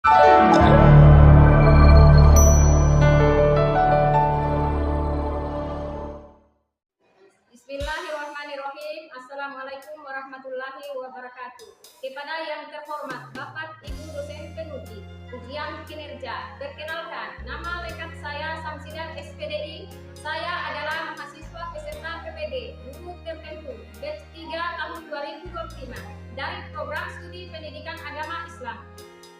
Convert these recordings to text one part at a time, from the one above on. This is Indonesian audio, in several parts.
Bismillahirrahmanirrahim. Assalamualaikum warahmatullahi wabarakatuh. Kepada yang terhormat Bapak Ibu dosen penguji ujian kinerja, perkenalkan, nama lengkap saya Samsidan SPDI. Saya adalah mahasiswa peserta PPD guru tertentu batch 3 tahun 2025 dari program studi pendidikan agama Islam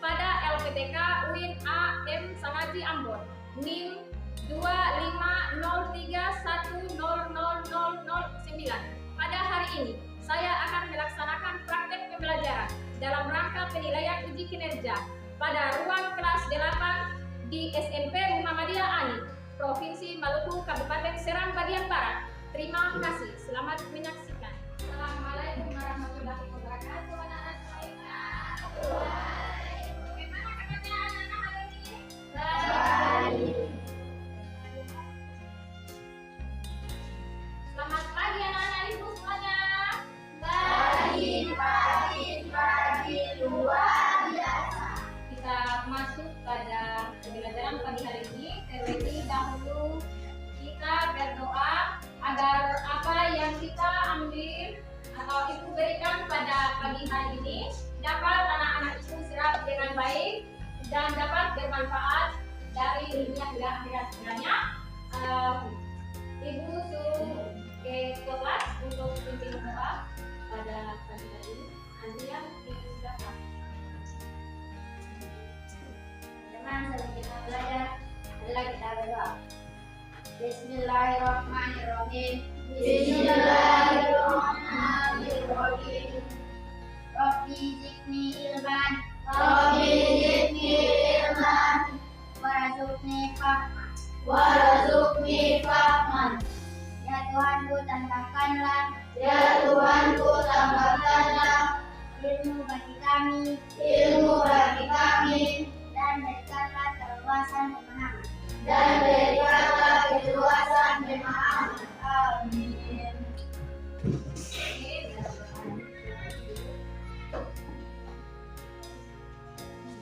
pada LPTK UIN AM Sangaji Ambon, NIM 250310009. Pada hari ini, saya akan melaksanakan praktek pembelajaran dalam rangka penilaian uji kinerja pada ruang kelas 8 di SMP Muhammadiyah Ani, Provinsi Maluku, Kabupaten Serang bagian Barat. Terima kasih. Selamat menyaksikan. Assalamualaikum warahmatullahi wabarakatuh. Anak-anak semuanya. Bagaimana kabarnya anak-anak hari ini? Baik. Selamat pagi anak-anak ibu semuanya. Pagi luar biasa. Kita masuk pada pembelajaran pagi hari ini. Terlebih dahulu kita berdoa agar apa yang kita ambil atau ibu berikan pada pagi hari ini dapat anak-anak ibu serap dengan baik dan dapat bermanfaat dari dunia hingga akhirat sebenarnya. Ibu suruh ke kelas untuk pimpin doa pada pagi hari ini. Antrian silakan. Teman, sebelum kita belajar, adalah kita berdoa. Bismillahirrahmanirrahim. Bismillahirrahmanirrahim. Rabbi zidni ilman. Warzuqni fahman. Ya Tuhanku, tambahkanlah ilmu bagi kami dan berikanlah keluasan pemahaman. Amin.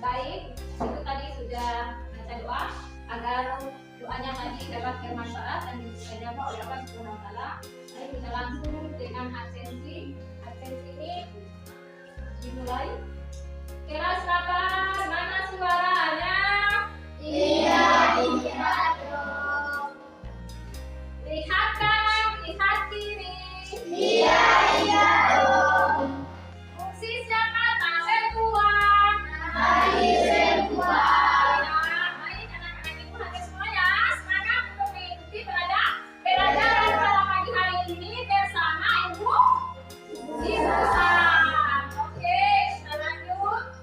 Baik, itu tadi sudah baca doa agar doanya tadi dapat bermanfaat dan dijawab oleh Allah Subhanahu wa taala. Mari kita langsung dengan absensi. Absensi ini dimulai. Kelas 8, mana suaranya? Iya dong. Lihat kanan, lihat kiri. Iya dong. Fungsi siapa? Mari semua. Baik anak-anak ibu hadir semua ya. Semangat untuk mengikuti pelajaran pada pagi hari ini bersama Ibu San. Oke, kita lanjut.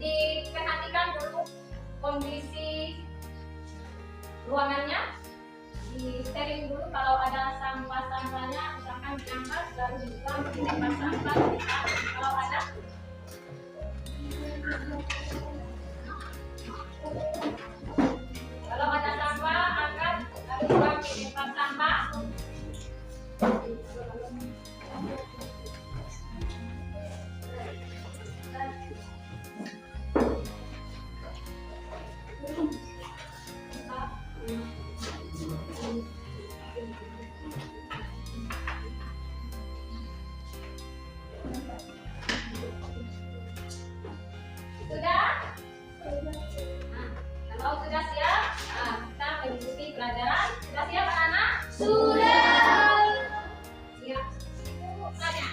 Diperhatikan dulu kondisi ruangannya. Di steril dulu kalau ada sampah-sampahnya, misalkan diangkat lalu dibuang di tempat sampah. Kalau ada sampah, angkat lalu buang di tempat sampah. Sudah? Nah, kalau sudah siap, kita mengikuti pelajaran. Sudah siap anak-anak? Sudah. Siap. Ibu tanya,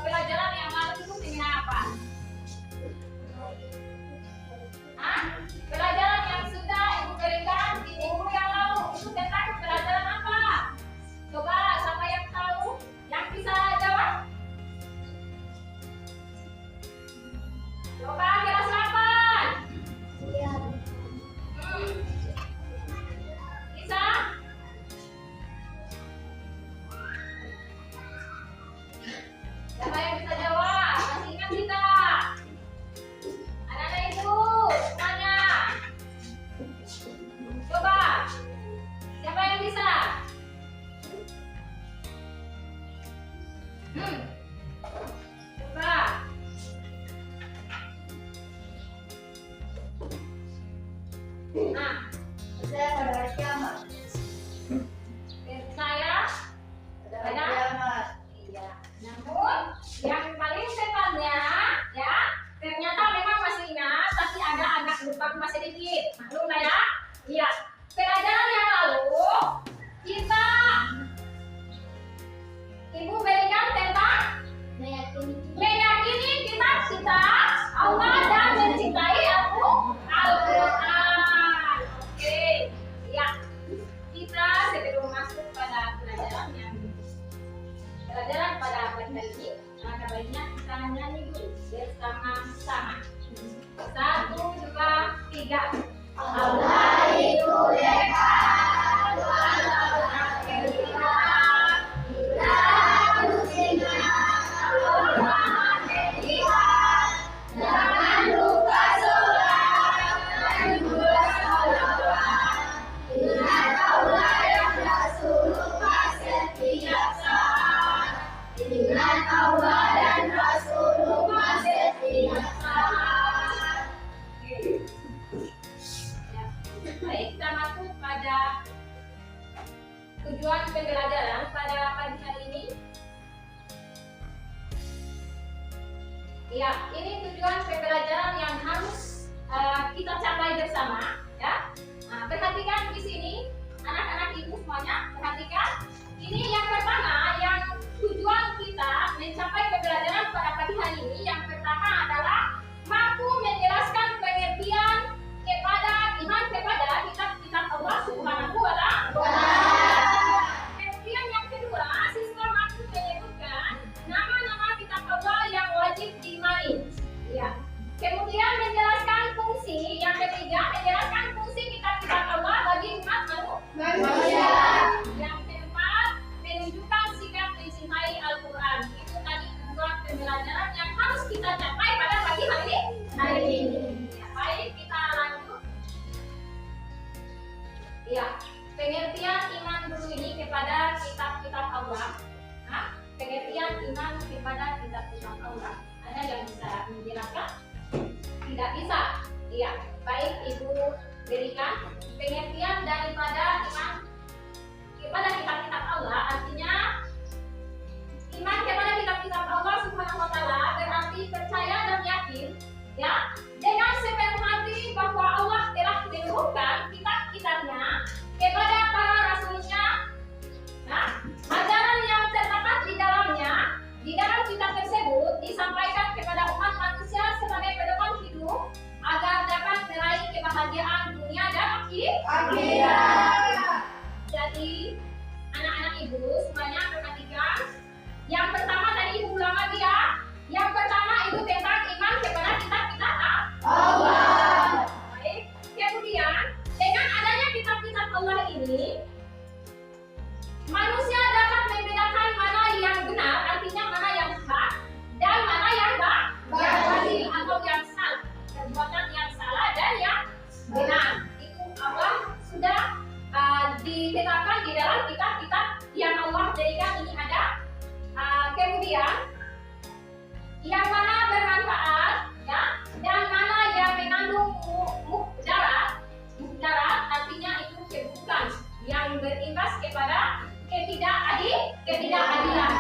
pelajaran yang lalu itu dengan apa? Pelajaran yang sudah ibu berikan di minggu yang lalu itu tentang pelajaran apa? Coba siapa yang tahu? Yang bisa jawab? Coba kelas 8. Iya. Bisa? Siapa yang bisa jawab? Masih ingat kita? Anak-anak itu semuanya. Coba. Siapa yang bisa? Coba. Nah, Percaya pada hari kiamat. percaya Pada hari kiamat. iya. Namun yang paling tepatnya ya ternyata memang masih ingat tapi agak lupa cuma sedikit. Maklum lah ya. Iya. Pelajaran yang lalu kita Ibu berikan tentang meyakini kita Allah dan mencintai Al-Quran. Oke, ya. Kita sebelum masuk pada pelajaran pada pagi hari ini, maka baiknya kita nyanyi dulu bersama-sama. 1, 2, 3. Allah itu dekat, Tuhan tak berpihak, Tuhan muslimah, Allah melihat. Jangan lupa sholat dan juga sholawat. Ingat Allah dan Rasulullah setiap saat. Ingat Allah dan Rasulullah setiap saat. Baik, kita masuk pada tujuan pembelajaran pada pagi hari ini. Ya, ini tujuan pembelajaran yang harus kita capai bersama, ya. Nah, perhatikan di sini, anak-anak ibu semuanya, perhatikan. Ini yang pertama, yang tujuan kita mencapai pembelajaran pada pagi hari ini, yang pertama adalah mampu menjelaskan pengertian kepada iman kepada kitab-kitab Allah Subhanahu wa Ta'ala. Kemudian yang kedua, siswa mampu menyebutkan nama-nama kitab Allah yang wajib diimani. Ya. Kemudian menjelaskan fungsi, yang ketiga menjelaskan fungsi kitab-kitab Allah bagi umat manusia. Yang keempat, menunjukkan sikap mencintai Al-Quran. Itu tadi tujuan pembelajaran yang harus kita capai pada pagi hari ini. Ya, baik, kita lanjut. Ya, pengertian iman dulu ini kepada kitab-kitab Allah. Nah, pengertian iman kepada kitab-kitab Allah. Ada yang bisa menjelaskan? Tidak bisa. Iya, baik Ibu berikan pengertian daripada iman kepada kitab-kitab Allah. Artinya iman kepada kitab-kitab Allah Subhanahu wa Ta'ala berarti percaya dan yakin, ya, dengan sepenuh hati bahwa Allah telah menurunkan kitab-kitabnya kepada para rasulnya. Nah, ajaran yang terdapat di dalamnya, di dalam kitab tersebut disampaikan kepada umat manusia sebagai pedoman hidup agar dapat meraih kebahagiaan dunia dan akhirat. Jadi, anak-anak ibu semuanya perhatikan. Yang pertama tadi Ibu ulama dia. Yang pertama itu tentang iman kepada kitab-kitab Allah. Baik. Kemudian dengan adanya kitab-kitab Allah ini, manusia dapat membedakan mana yang benar, artinya mana yang hak, dan mana yang batil atau yang salah, perbuatan yang salah dan yang benar. Itu Allah sudah ditetapkan di dalam kitab-kitab yang Allah berikan ini ada. Kemudian yang mana bermanfaat, ya, dan mana yang mengandung mudarat, artinya itu keburukan yang berimbas kepada ketidakadilan.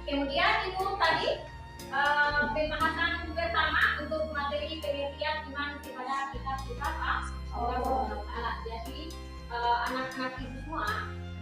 Kemudian itu tadi pembahasan pertama untuk materi pengertian iman kepada kitab-kitab Allah Subhanahu wa Ta'ala. Jadi anak-anak ibu semua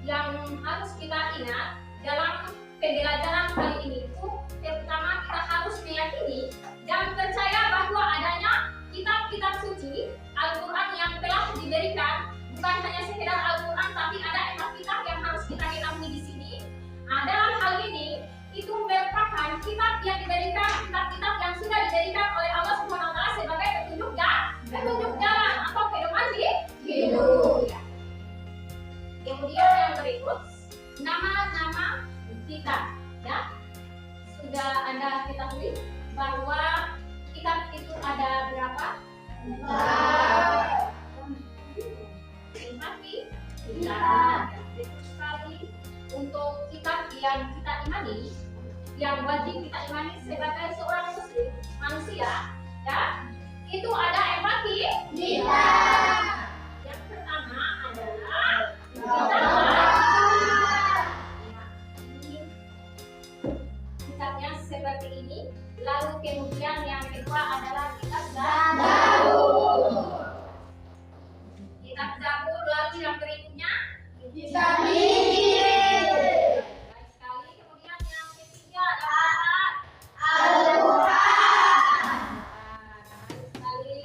yang harus kita ingat dalam pembelajaran kali ini itu pertama kita harus meyakini dan percaya bahwa adanya kitab-kitab suci Al-Quran yang telah diberikan, bukan hanya sekedar Al-Quran tapi ada 4 kitab yang harus kita ketahui di sini. Nah, dalam hal ini itu merupakan kitab yang diberikan, kitab-kitab yang sudah diberikan oleh Allah Subhanahu wa Ta'ala sebagai petunjuk jalan atau pedoman hidup. Ya. Kemudian yang berikut nama-nama kitab, ya. Sudah Anda ketahui bahwa kitab itu ada berapa? 4 kitab. Betul sekali. Untuk kitab yang kita imani, yang wajib kita imani sebagai seorang muslim manusia, ya, itu ada 4 kitab. kemudian yang kedua adalah kitab Zabur. Kitab Zabur, lalu yang berikutnya Kitab Injil. baik sekali. Kemudian yang ketiga adalah Al-Quran. baik sekali.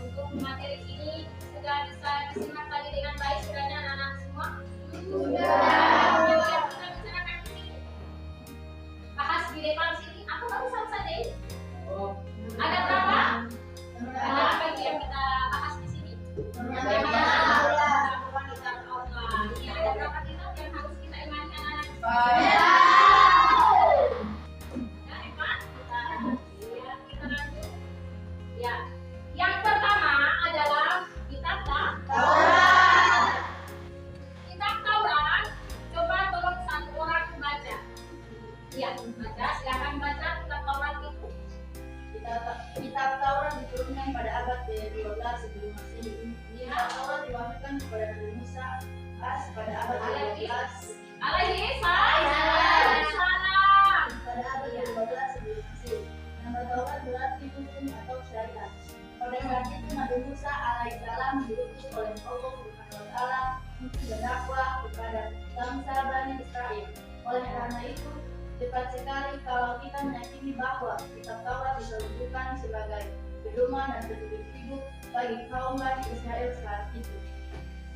Untuk materi ini sudah bisa disimak tadi dengan baik kiranya anak-anak semua. Sudah. Yang kita bicarakan ini bahas di depan sini. Aku baru selesai deh. Ada berapa? Ada apa itu yang kita bahas di sini? Iya, ada berapa kitab yang harus kita imani anak-anak? Ya, Evan? Kita lanjut. Ya, yang pertama adalah kitab Taurat. Kitab Taurat, coba tolong satu orang baca. Iya, baca. Silakan baca kitab Taurat itu. Kitab Taurat diturunkan pada abad ke-12 sebelum Masehi. Kitab Taurat diwahyukan kepada Nabi Musa pada abad ke-12. Alaihi salam. Pada abad ke-12 sebelum Masehi. Nama Taurat berarti hukum atau syariat. Pada saat itu Nabi Musa alaihissalam diutus oleh Allah Subhanahu wa taala untuk berdakwah kepada bangsa Bani Israel. Oleh karena itu, tepat sekali kalau kita meyakini bahwa kitab Taurat ditunjukkan sebagai pedoman dan petunjuk hidup bagi kaum Bani Israel saat itu.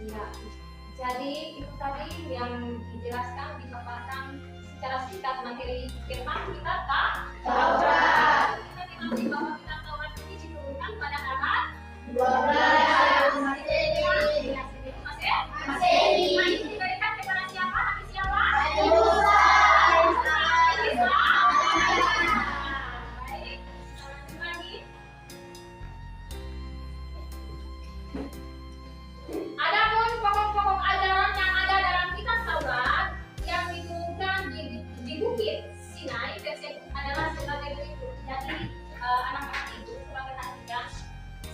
Ya. Jadi itu tadi yang dijelaskan, dipaparkan secara singkat materi firman kitab Taurat. Kita diketahui bahwa kitab Taurat ini diturunkan pada abad 12 Masehi. Masehi. Ini diberikan kepada siapa? Nabi siapa? Nabi Musa. Baik, kita lanjut lagi. Adapun pokok-pokok ajaran yang ada dalam kitab Taurat yang diturunkan di bukit Sinai tersebut adalah sebagai berikut. Jadi anak-anak itu sebagai perhatikan,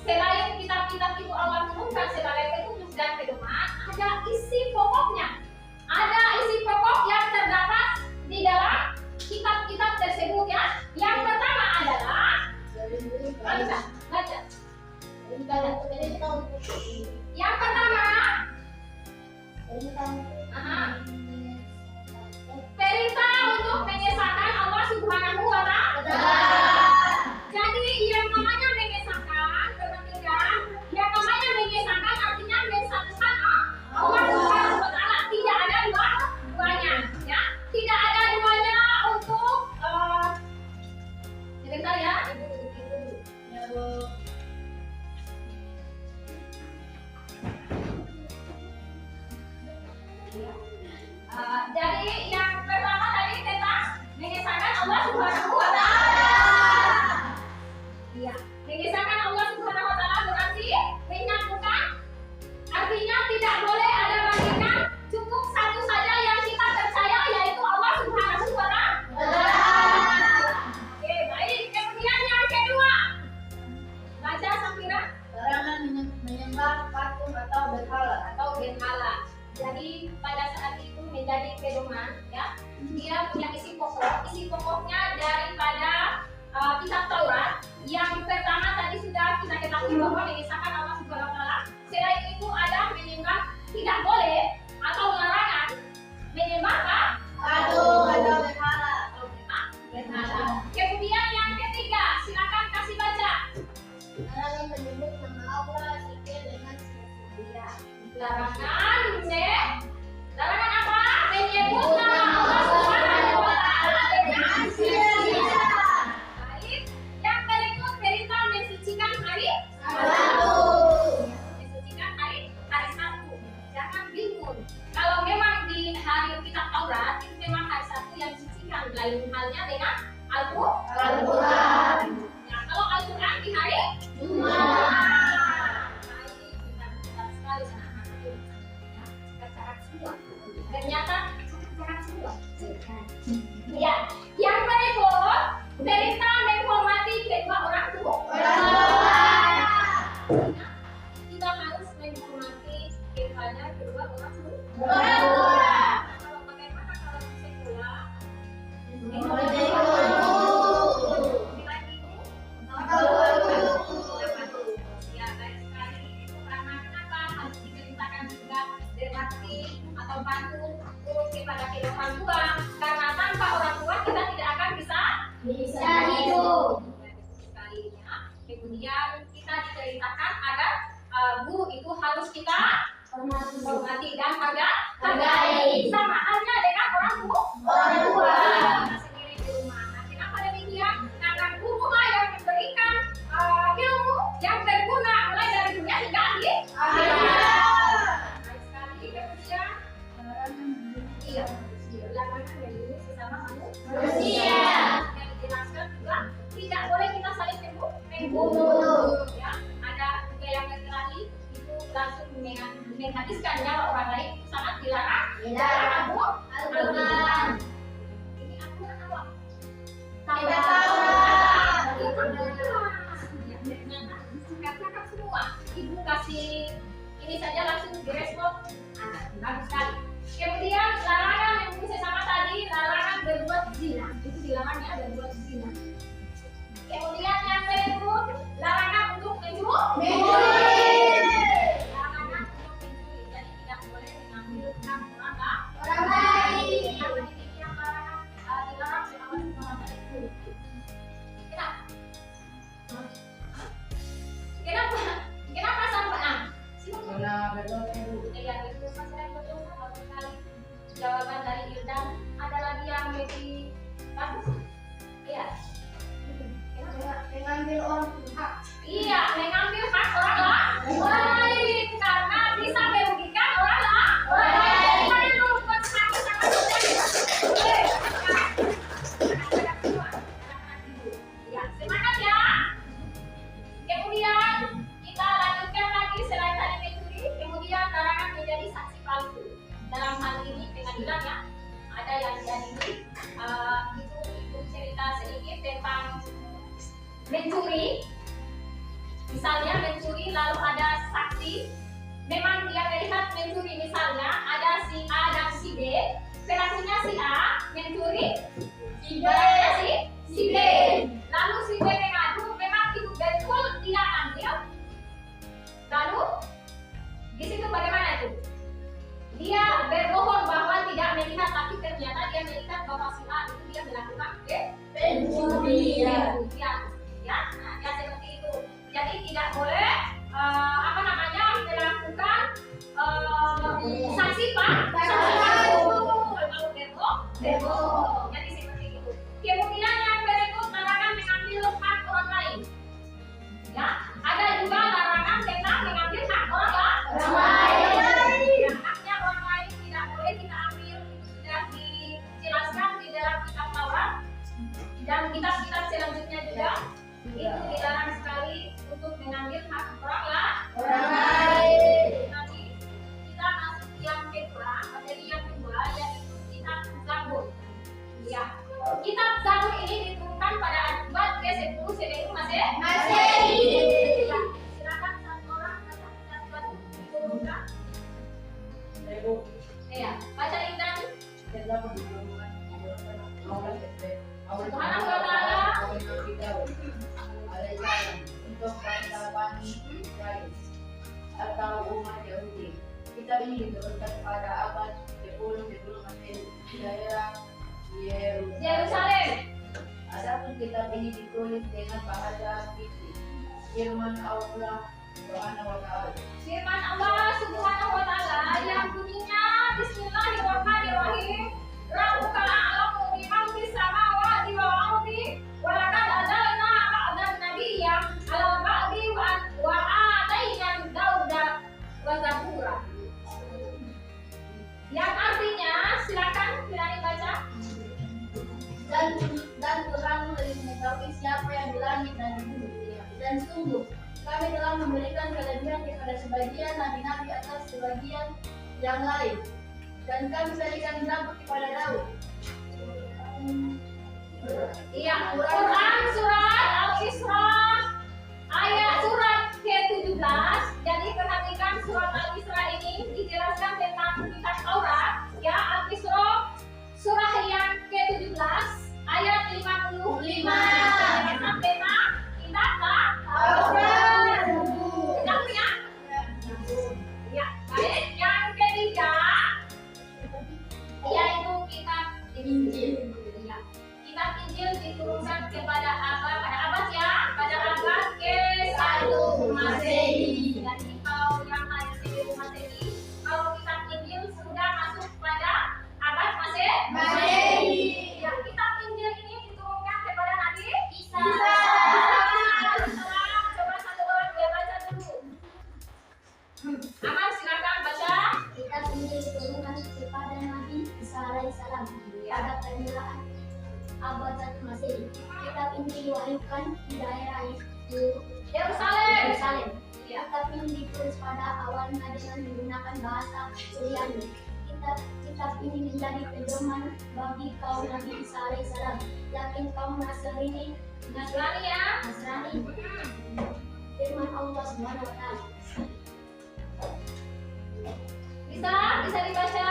selain kitab-kitab itu Allah turunkan sebagai petunjuk dan pedoman, ada isi pokoknya. Ada isi pokok yang terdapat di dalam kitab-kitab tersebut ya. Yang pertama adalah baca. Yang pertama, perintah untuk mengesahkan Allah Subhanahu wa taala. Jadi yang namanya mengesahkan, perhatikan, yang namanya mengesahkan artinya mensatukan Allah Subhanahu wa taala. Tidak ada duanya, ya. Tidak ada duanya untuk sebentar ya, Ibu. Jadi yang pertama tadi tentang mengesahkan Allah Subhanahu wa taala. Iya, mengesahkan Allah Subhanahu wa taala berarti menyatukan. Artinya tidak boleh ada bandingan, cukup satu saja yang kita percaya yaitu Allah Subhanahu wa taala. Oke, baik. Kemudian yang kedua. Baca Safira. Larangan menyembah patung atau berhala. Jadi pada saat itu menjadi pedoman ya. Dia punya isi pokok. Isi pokoknya daripada kitab Taurat. Yang pertama tadi sudah kita ketahui bahwa mengesahkan Allah Subhanahu wa taala. Selain itu ada menyembah, tidak boleh atau larangan menyembah Patung atau berhala. berhala. Kemudian yang ketiga, silakan kasih baca. Larangan menyebut nama Allah zikir dengan sia-sia. Larangan apa? Menyebut nama Allah Subhanahu wa taala dengan sia-sia. Baik. Yang berikut perintah mensucikan hari Sabtu. Mensucikan hari Sabtu. Jangan bingung. Kalau memang di hari kitab Taurat itu memang hari Sabtu yang disucikan. Lain halnya dengan Al-Quran. Ya, kalau Al-Quran di hari Jumat. Sekali anak-anak itu. Ya, cacat semua. Ternyata cacat semua. Ya, yang berikut perintah menghormati kedua orang tua. Kita harus menghormati kedua orang tua. Kalau bagaimana kalau di sekolah? Laki-laki menceritakan agar guru itu harus kita hormati dan hargai. Sama halnya dengan orang tua. Kita sendiri di rumah. Nah, kenapa demikian? Karena guru lah yang memberikan ilmu yang berguna mulai dari dunia hingga akhir. Baik sekali. Kemudian iya, larangan membunuh sesama manusia. Yang dijelaskan juga tidak boleh kita saling membunuh. Ya, ada juga yang berkelahi itu langsung menghabiskan nyawa orang lain, itu sangat dilarang. Al-Quran. Ini aturan apa? Tidak tahu. Katakan semua. Ibu kasih ini saja langsung direspon. Bagus sekali. Kemudian larangan yang bisa sama tadi, larangan berbuat zina. Itu dilarang ya, berbuat zina. Kemudian yang berikut, larangan untuk mencuri. Larangan untuk mencuri. Jadi tidak boleh mengambil hak orang lain. Yang demikian larangan dilarang oleh Allah Subhanahu wa Ta'ala. Kenapa sampai Karena berdoa itu. ya itu masalah betul sekali. Jawaban dari Ildan. Ada lagi yang lebih bagus? Iya. Mengambil orang hak. Iya, mengambil hak orang lain karena bisa merugikan orang lain. Lalu bersama ya, semangat ya. Kemudian kita lanjutkan lagi selain tadi mencuri, kemudian larangan menjadi saksi palsu. Dalam hal ini pengadilan ya, ada yang diadili itu cerita sedikit tentang mencuri. Misalnya mencuri lalu ada saksi, memang dia melihat mencuri, misalnya ada si A dan si B, pelakunya si A mencuri, si B, lalu si B mengadu memang itu betul dia ambil, lalu di situ bagaimana itu? Dia berbohong bahwa tidak melihat, tapi ternyata dia melihat bahwa si A itu dia melakukan pencurian. Ya, nah, ya seperti itu. Jadi tidak boleh melakukan saksi palsu atau berbohong. Jadi seperti itu. Kemudian yang berikut larangan mengambil hak orang lain. Ya, ada juga larangan tentang mengambil hak orang lain. Ya, haknya orang lain tidak boleh kita ambil. Sudah dijelaskan di dalam kitab Taurat dan kitab-kitab selanjutnya juga. Itu dilarang sekali untuk mengambil hak orang lain. Nanti kita masuk yang kedua, materi yang kedua yaitu kitab Zabur. Ya, kitab Zabur ini diturunkan pada abad ke-10 sebelum Masehi. Ya, silakan satu orang baca kitab Zabur diturunkan. Ya, baca Intan. Subhanahu wa ta'ala untuk bangsa Bani Israel atau umat Yahudi. Kitab ini diturunkan pada abad 10 sebelum Masehi di daerah Yerusalem. Adapun kitab ini ditulis dengan bahasa Fitri. Firman Allah Subhanahu wa Ta'ala. Firman Allah Subhanahu wa Ta'ala yang bunyinya Bismillahirrahmanirrahim. Rabbuka a'lamu biman fis samawati wal ardi wa laqad adalna ba'dan nabiyya 'ala ba'di wa ataina Dauda wa Zabura. Yang artinya, silakan Firani baca. Dan Tuhan lebih mengetahui siapa yang di langit dan di bumi. Dan sungguh kami telah memberikan kelebihan kepada sebagian nabi-nabi atas sebagian yang lain. Dan kami berikan Zabur kepada Daud. Iya, Quran surat Al-Isra ayat surat ke-17. Jadi perhatikan surat Al-Isra ini dijelaskan tentang kitab Taurat. Ya, Al-Isra surah yang ke-17 ayat 55. Tentang tema kitab Taurat. Tahu ya? Ya, baik. Yang ketiga yaitu kitab Injil. Ya. Kitab Injil diturunkan pada abad daerah itu Yerusalem. Ya. tetapi ditulis pada awalnya dengan menggunakan bahasa Suryani. Kitab ini menjadi pedoman bagi kaum Nabi Isa alaihissalam. Yakin kaum Nasrani ya. firman Allah Subhanahu wa taala. Bisa dibaca?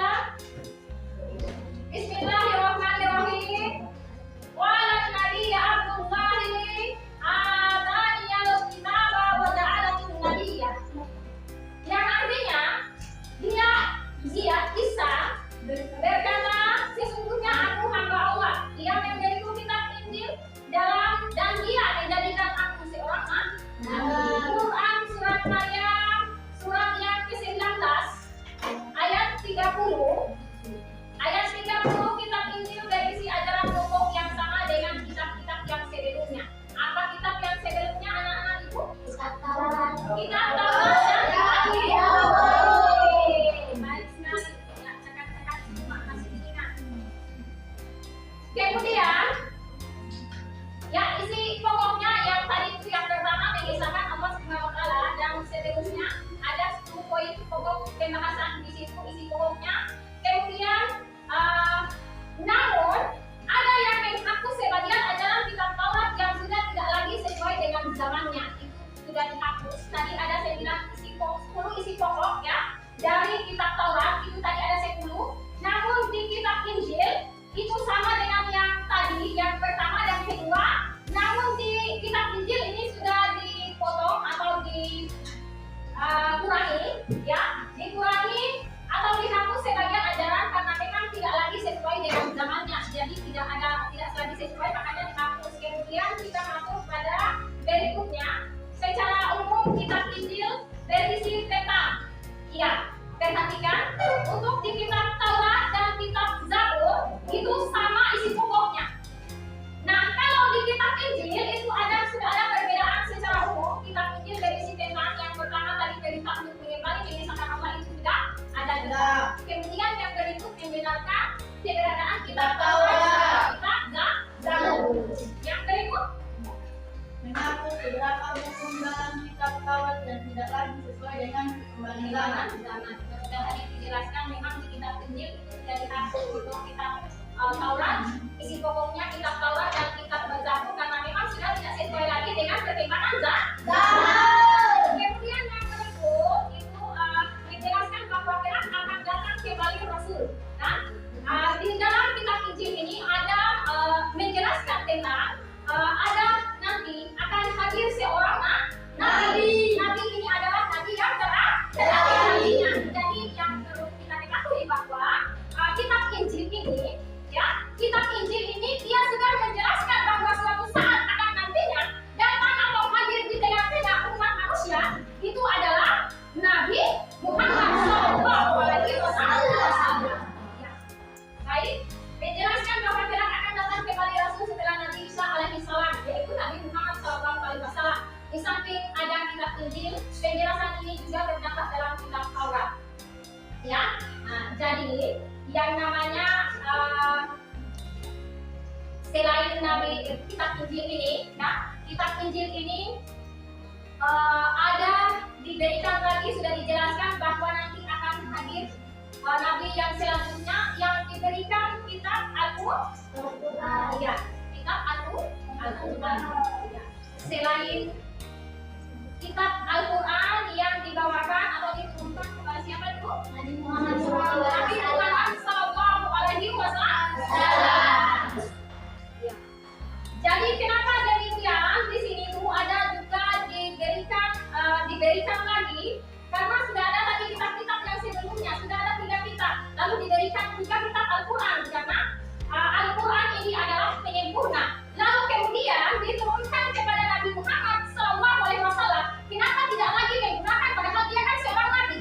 Bismillahirrahmanirrahim. Walan nabiyya Abdullahi ataniyal kitaba wa ja'alani nabiyya. Yang artinya dia Isa berkata, sesungguhnya aku hamba Allah yang memberiku kitab Injil dan dia menjadikan aku seorang nabi. Quran surat Maryam surat yang ke-19 ayat 30. Ayat 30, kitab Injil berisi ajaran pokok yang sama dengan kitab-kitab yang sebelumnya. Apa kitab yang sebelumnya, anak-anak ibu? Kitab Taurat. Kitab Taurat dan kitab Injil. Baik sekali. Ya, cakap-cakap semua masih diingat. Kemudian, ya isi pokoknya yang tadi itu yang pertama mengisahkan Allah Subhanahu wa taala, dan seterusnya ada 10 poin pokok pembahasan di situ isi pokoknya. Kemudian namun ada yang mengaku sebagian ajaran kitab Taurat yang sudah tidak lagi sesuai dengan zamannya, itu sudah dihapus. Tadi ada 10 isi pokok ya dari kitab Taurat, itu tadi ada 10. Namun di kitab Injil itu sama dengan yang tadi, yang pertama dan kedua. Namun di kitab Injil ini sudah dipotong atau dikurangi, ya, dikurangi atau dihapus sebagian ajaran karena memang tidak lagi sesuai dengan zamannya. Jadi tidak lagi sesuai, makanya dihapus. Kemudian kita masuk pada berikutnya. Secara umum kitab Injil berisi tentang, ya, perhatikan, untuk di kitab Taurat dan kitab Zabur itu sama isi pokoknya. Nah, kalau di kitab Injil itu sudah ada perbedaan secara umum. Kitab Injil berisi tentang yang pertama tadi perintah untuk mengembali mengisahkan Allah itu sudah ada juga. Kemudian yang berikut membenarkan keberadaan kitab Taurat dan kitab Zabur. Yang berikut mengaku beberapa hukum dalam kitab Taurat dan tidak lagi sesuai dengan perkembangan zaman. Sudah tadi dijelaskan memang di kitab Injil itu sudah dihapus untuk kitab Taurat, isi pokoknya kitab Taurat dan kitab Zabur karena memang sudah tidak sesuai lagi dengan perkembangan zaman. Kemudian yang berikut itu menjelaskan bahwa kelak akan datang kembali Rasul. Nah, di dalam kitab Injil ini ada menjelaskan tentang ada nanti akan hadir seorang nabi. Nabi ini adalah nabi yang terakhir nantinya. Jadi yang perlu kita ketahui bahwa kitab Injil ini, ya, kitab Injil ini dia sudah menjelaskan bahwa suatu saat akan nantinya datang atau hadir di tengah-tengah umat manusia itu adalah Nabi Muhammad SAW. Ya. Baik, menjelaskan bahwa kelak akan datang kembali Rasul setelah Nabi Isa alaihissalam, yaitu Nabi Muhammad SAW. Di samping ada kitab Injil, penjelasan ini juga terdapat dalam kitab Taurat. Ya, nah, jadi yang namanya selain kitab Injil ini, ya, kitab Injil ini ada diberikan lagi, sudah dijelaskan bahwa nanti akan hadir nabi yang selanjutnya yang diberikan kitab Al-Qur'an. Ya, kitab Al-Qur'an. Ya. Selain kitab Al-Qur'an yang dibawakan atau diturunkan kepada siapa itu? Nabi Muhammad Sallallahu Alaihi Wasallam. Ya. Jadi kenapa demikian? Di sini tuh ada juga diberikan lagi karena sudah ada tadi kitab-kitab yang sebelumnya, sudah ada 3 kitab, lalu diberikan juga kitab Al-Qur'an karena Al-Qur'an ini adalah penyempurna. Lalu kemudian diturunkan kepada Nabi Muhammad SAW. Kenapa tidak lagi menggunakan, padahal dia kan seorang nabi,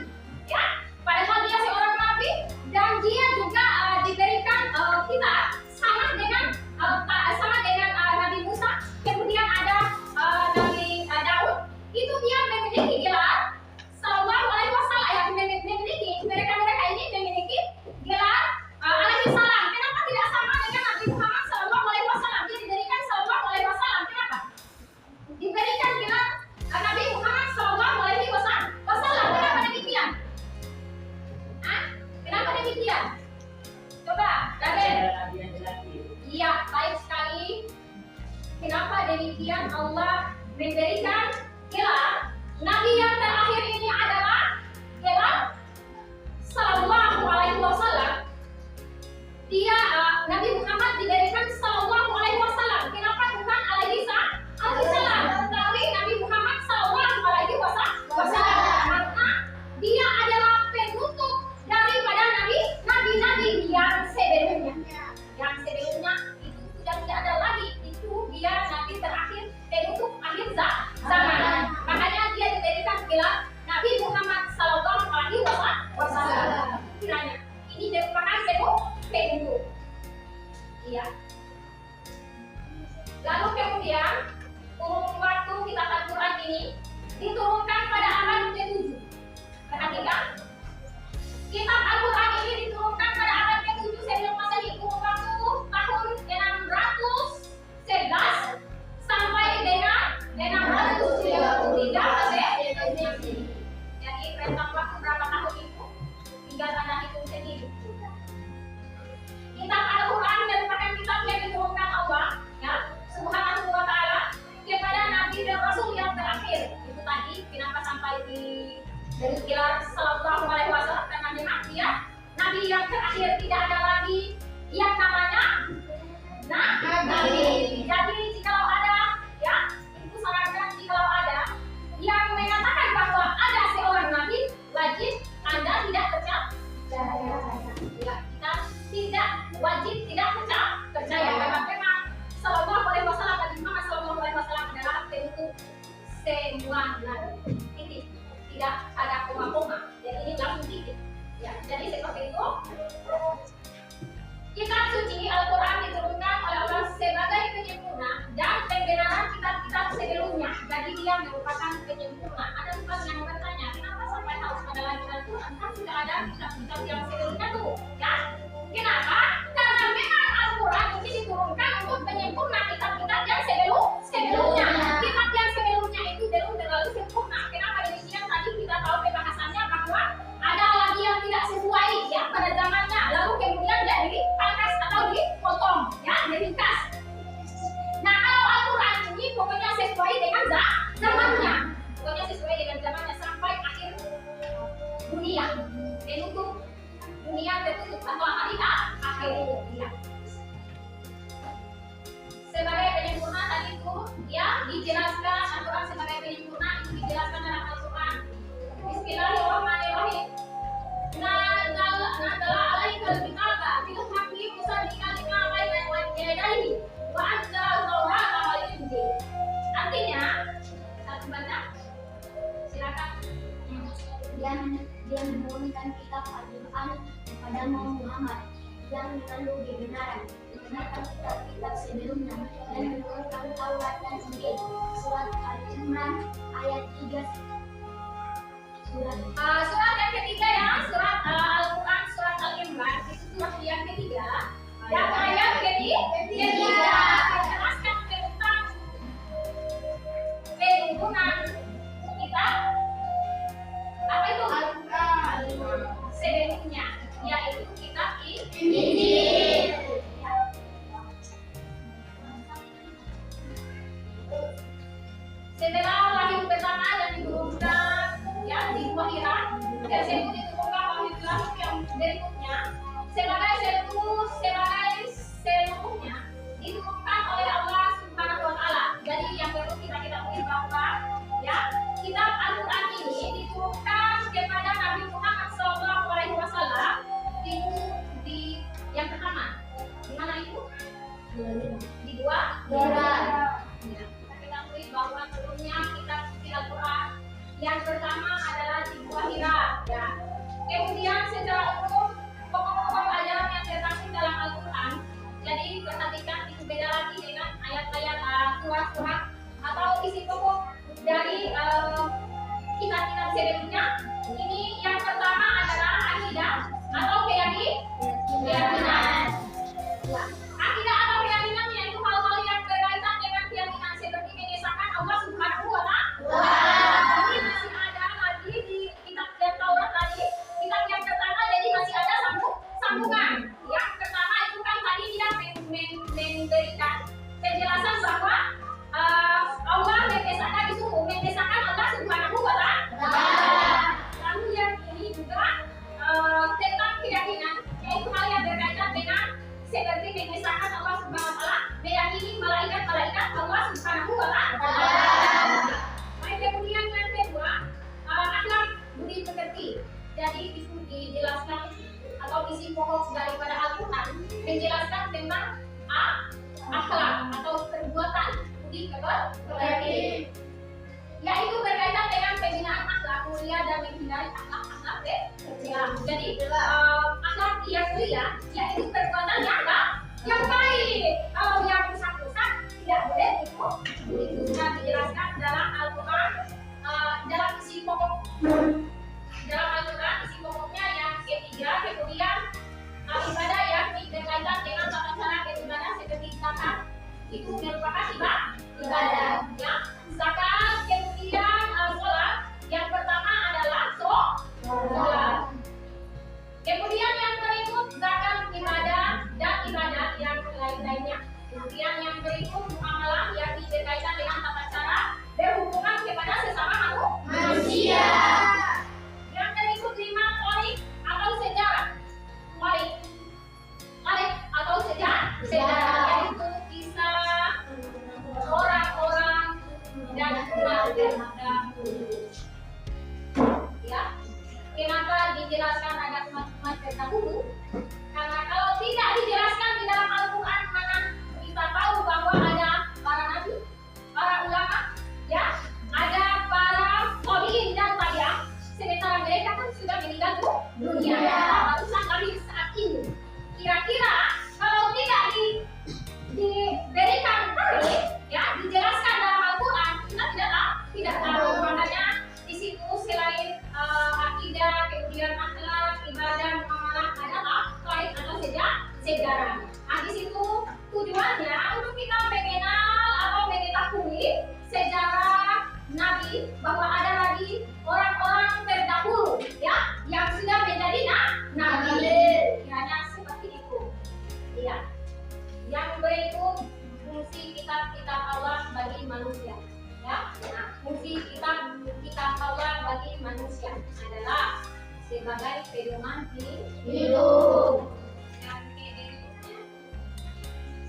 ya? Padahal dia seorang nabi, kemudian Allah memberikan gelar Nabi yang terakhir ini adalah gelar Sallallahu Alaihi Wasallam. Dia Nabi Muhammad diberikan Sallallahu Alaihi Wasallam. Kenapa bukan alaihi salam? Tapi Nabi Muhammad Sallallahu Alaihi Wasallam karena dia adalah penutup daripada nabi-nabi yang sebelumnya. Yang sebelumnya itu sudah tidak ada lagi. Itu dia nabi terakhir penutup akhir zaman. Makanya dia diberikan gelar Nabi Muhammad Sallallahu Alaihi Wasallam. Kiranya ini merupakan penutup. Iya. Lalu kemudian kurun waktu kitab Al-Quran ini diturunkan pada abad ke-7. Perhatikan, kitab Al-Quran ini diturunkan pada abad ke-7 sebelum Masehi. Kurun waktu tahun 611 sampai dengan 633 Masehi. Jadi rentang waktu berapa tahun itu? Tinggal Anda hitung sendiri. Kitab Al-Quran merupakan kitab yang diturunkan Allah, ya, Subhanahu wa Ta'ala kepada Nabi dan Rasul yang terakhir. Itu tadi kenapa sampai di dari gelar Sallallahu Alaihi Wasallam, karena memang dia Nabi yang terakhir, tidak ada lagi yang namanya Nabi. Jadi jikalau ada, ya, itu sarankan jikalau ada yang mengatakan bahwa ada seorang Nabi, wajib Anda tidak percaya. Ya, kita tidak wajib tidak percaya karena memang Sallallahu Alaihi Wasallam, Nabi Muhammad Sallallahu Alaihi Wasallam adalah penutup semua nabi. Ini tidak ada koma-koma. Jadi ini langsung titik. Ya, jadi seperti itu. Kitab suci Al-Quran diturunkan oleh Allah sebagai penyempurna dan pembenaran kitab-kitab sebelumnya. Jadi dia merupakan penyempurna. Ada bukan yang bertanya, kenapa sampai harus ada lagi Al-Quran? Kan sudah ada kitab-kitab yang sebelumnya tuh, ya? Kenapa? Karena memang Al-Quran ini diturunkan untuk penyempurna kitab-kitab yang sebelumnya. Kitab yang sebelumnya itu belum terlalu sempurna. Kenapa demikian? Tadi kita tahu pembahasannya bahwa ada lagi yang tidak sesuai, ya, pada zamannya. Lalu kemudian dia dipangkas atau dipotong, ya, diringkas. Nah, kalau Al-Quran ini pokoknya sesuai dengan zamannya. Pokoknya sesuai dengan zamannya sampai akhir dunia. Penutup dunia tertutup atau hari akhir dunia. Sebagai penyempurna tadi itu, ya, dijelaskan Al-Quran sebagai penyempurna itu dijelaskan dalam Al-Quran. Bismillahirrahmanirrahim. Nazala alaikal kitaba bil haqqi musaddiqan lima baina yadayhi wa anzala at-taurata wal injil. Artinya, satu baca. Silakan. Dia menurunkan kitab Al-Quran kepada Muhammad yang mengandung kebenaran, membenarkan kitab-kitab sebelumnya, dan menurunkan Taurat dan Injil. Surat Al-Imran ayat 3. Surat yang ketiga, ya, surat Al-Quran, surat Al-Imran, itu surat yang ketiga. Dan ayat ketiga menjelaskan tentang penurunan kitab apa itu? Al-Quran sebelumnya, yaitu kitab Injil. Setelah wahyu pertama yang diturunkan, ya, di Gua Hira, tersebut diturunkan wahyu yang berikutnya sebagai seluruhnya diturunkan oleh Allah Subhanahu wa Ta'ala. Jadi yang perlu kita ketahui bahwa, ya, kitab Al-Quran ini diturunkan kepada Nabi Muhammad SAW itu di yang pertama. Di mana itu? Di Gua Hira. Ya, kita ketahui bahwa sebelumnya kitab suci Al-Quran yang pertama adalah di Gua Hira, ya. Kemudian secara umum pokok-pokok ajaran yang terkandung dalam Al-Quran. Jadi perhatikan itu beda lagi dengan ayat-ayat surat-surat atau isi pokok dari kitab-kitab sebelumnya. Ini yang pertama adalah akidah atau keyakinan. Ya. Akidah atau keyakinan yaitu hal-hal yang berkaitan dengan keyakinan seperti mengesahkan Allah Subhanahu wa Ta'ala. Ini masih ada lagi di kitab Taurat tadi. Kitab yang pertama jadi masih ada sambungan. Yang pertama itu kan tadi dia memberikan penjelasan bahwa terdahulu. Ya, kenapa dijelaskan ada umat terdahulu? Karena kalau tidak dijelaskan di dalam Al-Quran, mana kita tahu bahwa ada para nabi, para ulama, ya, ada para tabi'in dan tabi'ah, sementara mereka kan sudah meninggal dunia, barusan lahir saat ini. Kira-kira kalau tidak diberikan tarikh, ya, dijelaskan dalam Al-Quran, kita tidak tahu. Makanya di situ selain akidah, kemudian akhlak, ibadah, muamalah, adalah terkait atau sejarah. Nah, di situ tujuannya untuk kita mengenal atau mengetahui sejarah Nabi, bahwa ada lagi orang-orang terdahulu, ya, yang sudah menjadi nabi. Kiranya seperti itu. Iya. Yang berikut fungsi kitab-kitab Allah bagi manusia. Ya, nah, fungsi kitab Allah bagi manusia adalah sebagai pedoman hidup. Dan berikutnya,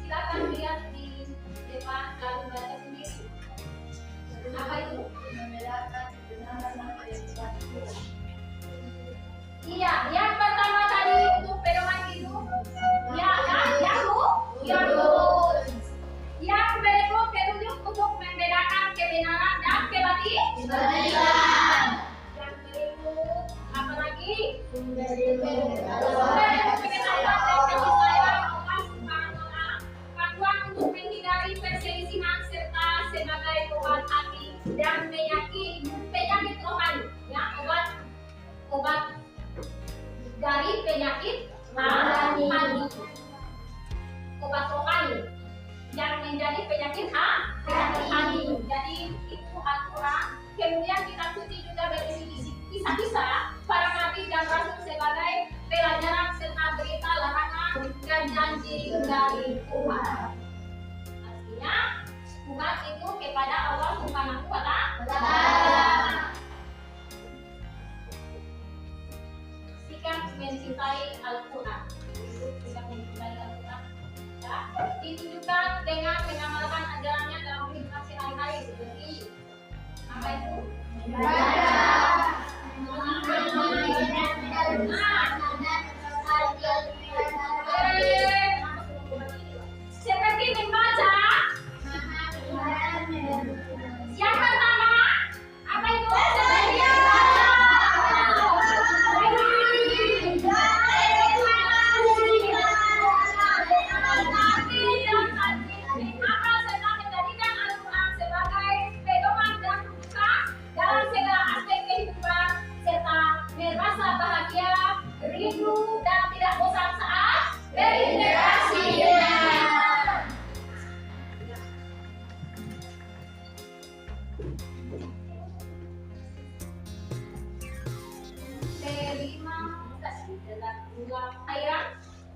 silakan lihat di depan lalu baca sendiri. Apa itu? Membedakan kebenaran apa yang pasti. Iya, yang pertama tadi untuk pedoman hidup. Ya, yang lurus. Yang berikut petunjuk untuk membedakan kebenaran dan kebatilan. Yang berikut apa lagi? Sumber pengetahuan dan kasih sayang Allah Subhanahu wa Ta'ala. Panduan untuk menghindari perselisihan serta sebagai obat hati dan penyakit rohani. Ya, obat dari penyakit rohani. Obat rohani yang menjadi penyakit hati. Jadi itu Al-Quran. Kemudian kitab suci juga berisi kisah-kisah para nabi dan rasul sebagai pelajaran serta berita larangan dan janji dari Tuhan. Artinya umat itu kepada Allah Subhanahu wa Ta'ala. Sikap mencintai Al-Quran. Itu sikap mencintai Al-Quran. Ya, ditunjukkan dengan mengamalkan ajarannya dalam kehidupan sehari-hari seperti apa itu? Seperti membaca. Yang pertama apa itu? Rindu dan tidak bosan saat berinteraksi.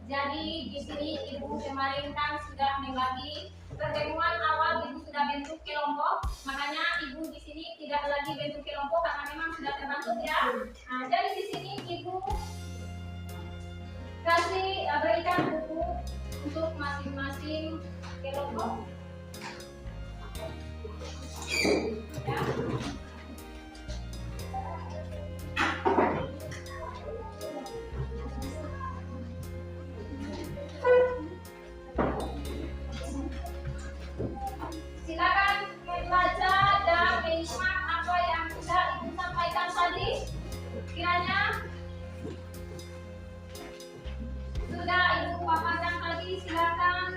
Jadi di sini ibu kemarin kan sudah membagi pertemuan awal, ibu sudah bentuk kelompok, makanya ibu di sini tidak lagi bentuk kelompok karena memang sudah terbentuk ya. Nah, jadi di sini ibu kasih berikan buku untuk masing-masing kelompok. Ya. Silakan membaca dan menyimak apa yang sudah ibu sampaikan tadi. Kiranya sudah ibu paparkan tadi, silakan.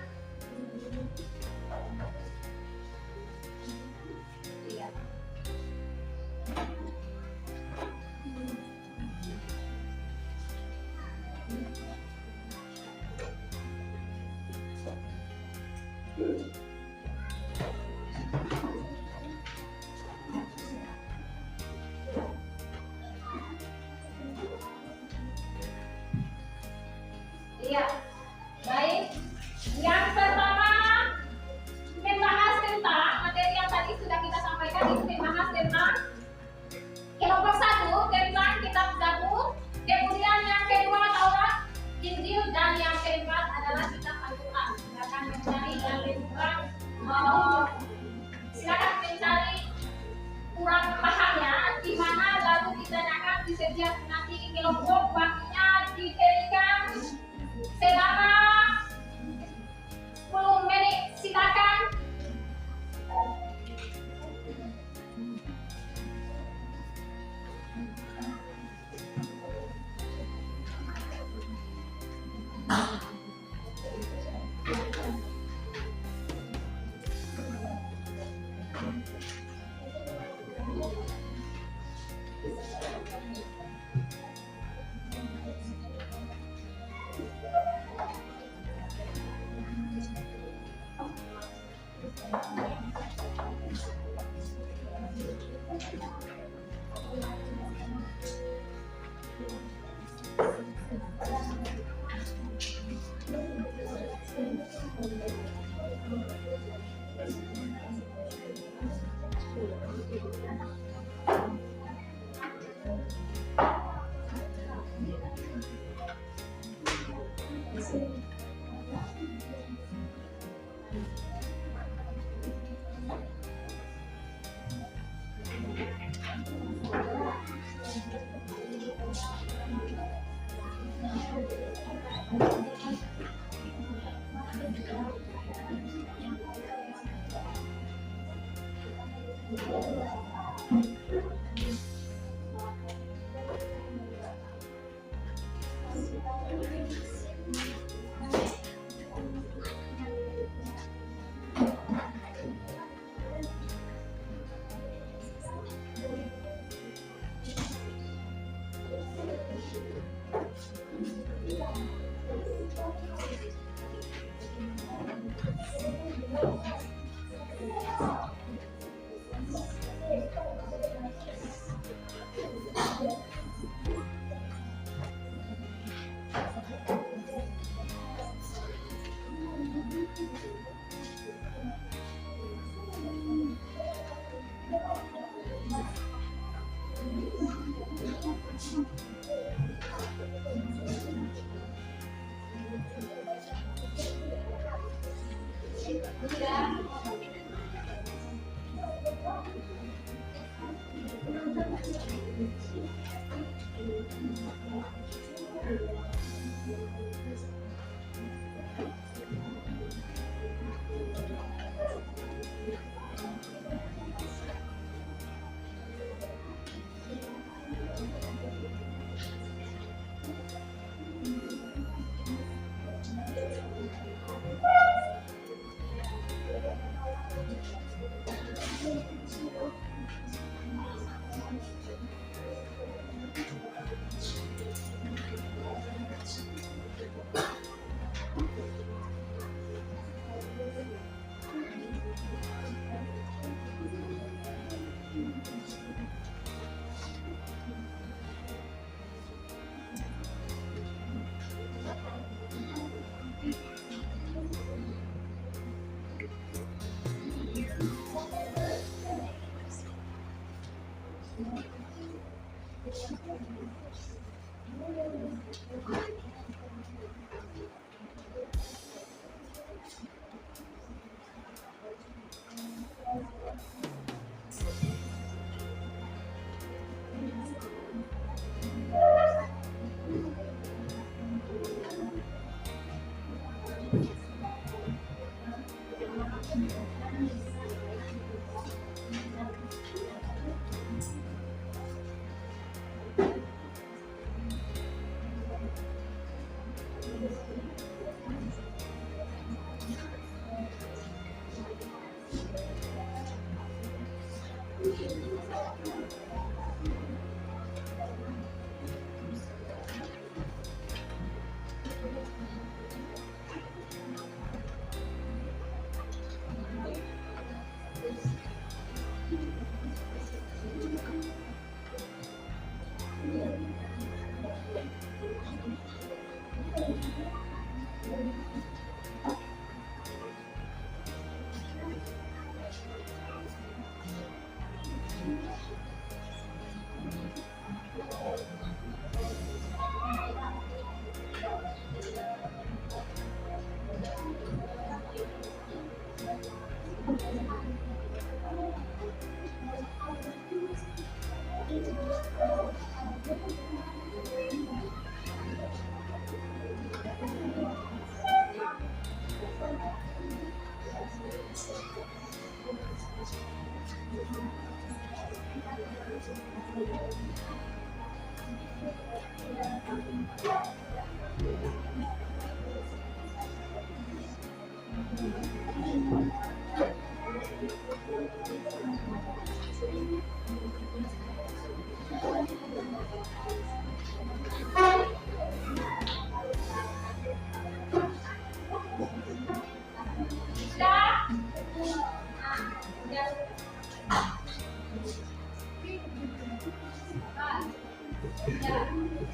nanti kelompok waktunya diberikan selama 10 menit. Silakan.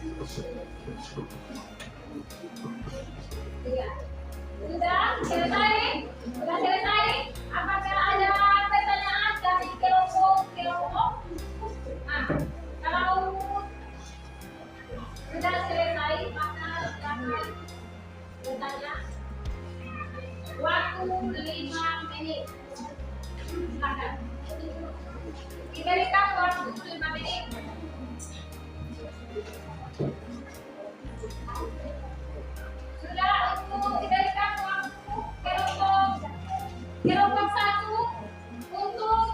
Iya. Sudah selesai? Sudah selesai? Apakah ada pertanyaan dari kelompok? Nah, kalau sudah selesai, maka silakan bertanya. Waktu 5 menit. Silakan. Diberikan waktu 5 menit. Sudah untuk diberikan waktu kelompok 1 untuk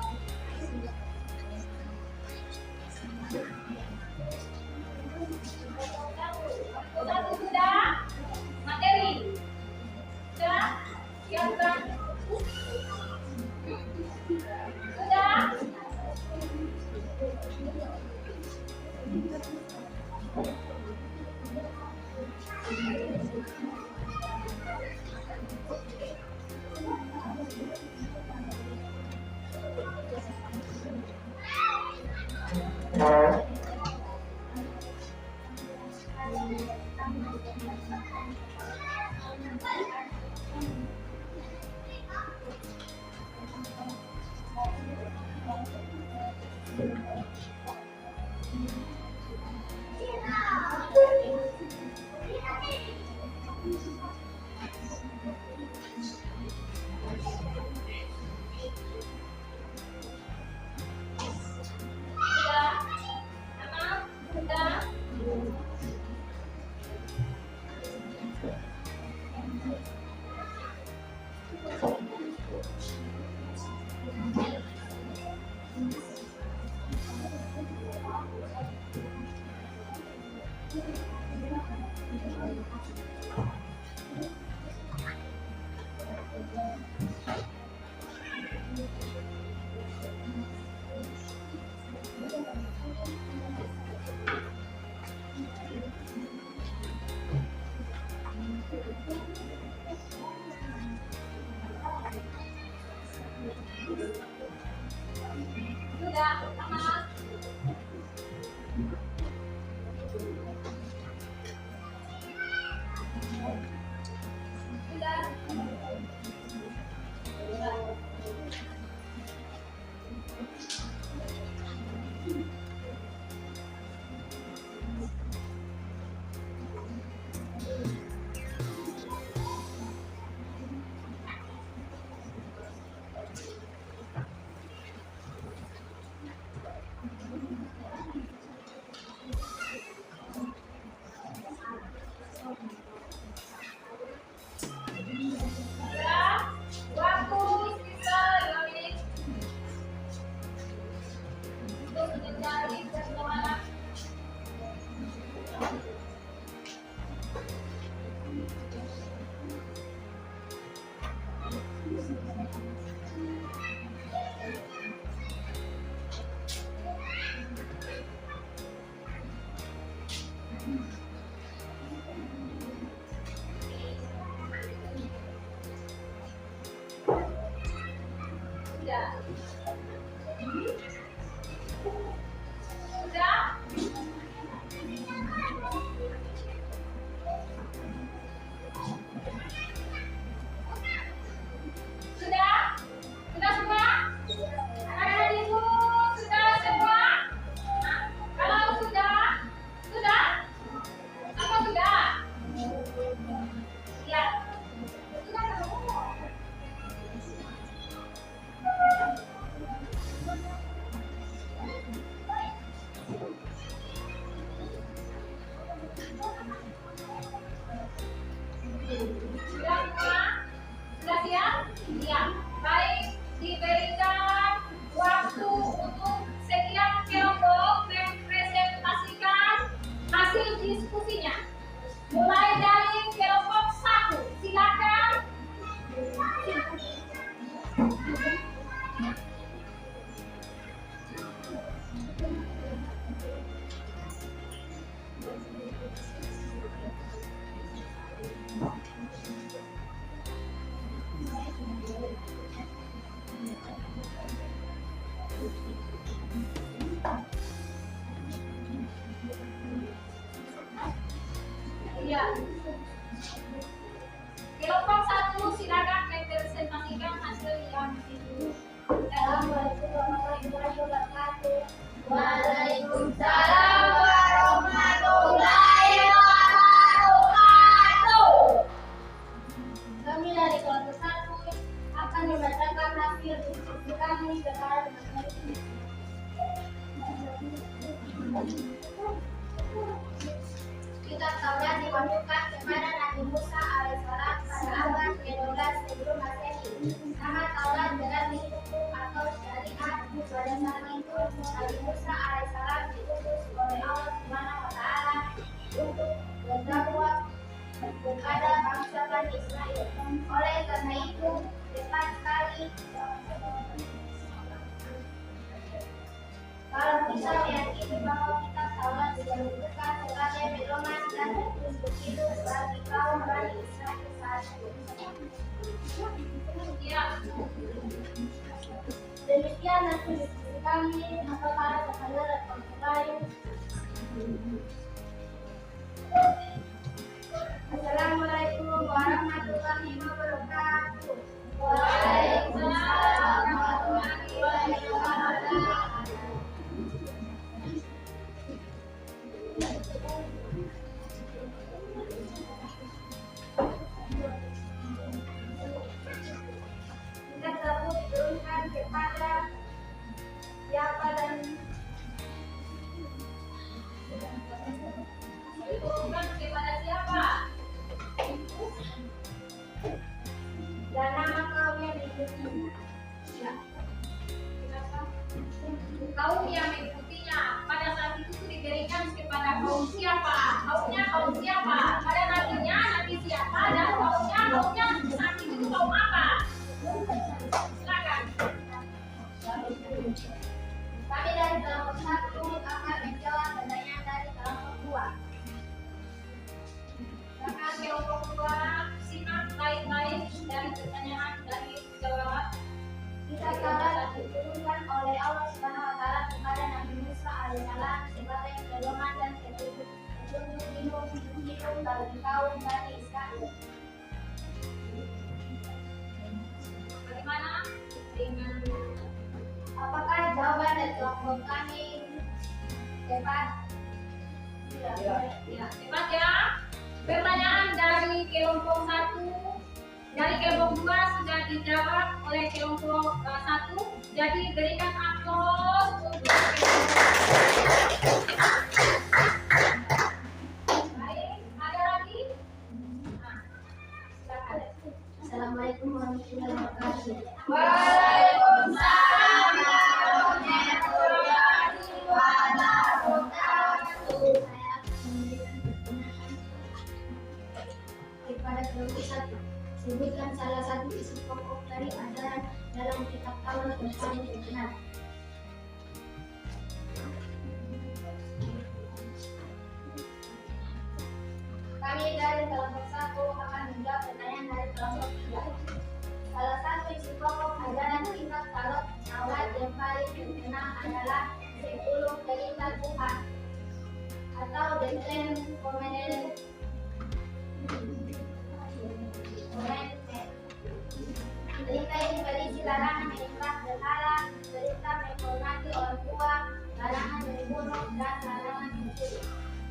satu sudah materi sudah siapkan sudah Iya. Kelompok 1 silakan mempresentasikan hasil yang itu. Assalamualaikum warahmatullahi wabarakatuh. Waalaikumsalam warahmatullahi wabarakatuh. Kami dari kelompok 1 akan membacakan hasil diskusi kami kepada teman-teman. Kitab Taurat diwahyukan kepada Nabi Musa alaihissalam pada abad ke-12 sebelum Masehi. Nama Taurat berarti hukum atau syariat. Pada saat itu Nabi Musa alaihissalam diutus oleh Allah Subhanahu wa taala untuk berdakwah kepada bangsa Bani Israel. Oleh karena itu, cepat sekali kalau bisa meyakini bahwa kitab Taurat dibutuhkan sebagai pedoman dan petunjuk bagi kaum Bani Israel saat itu. Ya. Demikian hasil diskusi kami atau para pengajar dan lain. Assalamualaikum warahmatullahi wabarakatuh. Waalaikumsalam warahmatullahi wabarakatuh. Kitab tersebut diturunkan kepada siapa dan Diturunkan kepada siapa? dan nama kaum yang diikutinya. Ya. Kaum yang mengikutinya pada saat itu diberikan kepada kaum siapa? Kaumnya pada nabinya nabi siapa dan kaumnya saat itu kaum apa? Silakan. Kami dari kelompok 1 akan menjawab pertanyaan dari kelompok 2. Silakan kelompok 2 simak baik-baik dari pertanyaan dari jawaban. Kitab Taurat diturunkan oleh Allah Subhanahu wa taala kepada Nabi Musa alaihissalam sebagai pedoman dan petunjuk hidup bagi kaum Bani Israel. Bagaimana dengan Apakah jawaban dari kelompok kami tepat? ya, tepat ya? Pertanyaan dari kelompok 1, dari kelompok 2 sudah dijawab oleh kelompok 1. Jadi berikan aplaus untuk baik, ada lagi? Nah, silakan. Assalamualaikum warahmatullahi wabarakatuh. Waalaikumsalam warahmatullahi wabarakatuh. Kepada kelompok 1, sebutkan salah satu isi pokok dari ajaran dalam kitab Taurat yang paling terkenal. Kami dari kelompok 1 akan menjawab pertanyaan dari kelompok 3. Salah satu isi pokok ajaran kitab Taurat yang paling terkenal adalah 10 perintah Tuhan atau the Ten Commandments. Perintah ini berisi larangan menyembah berhala, perintah menghormati orang tua, larangan membunuh, dan larangan mencuri.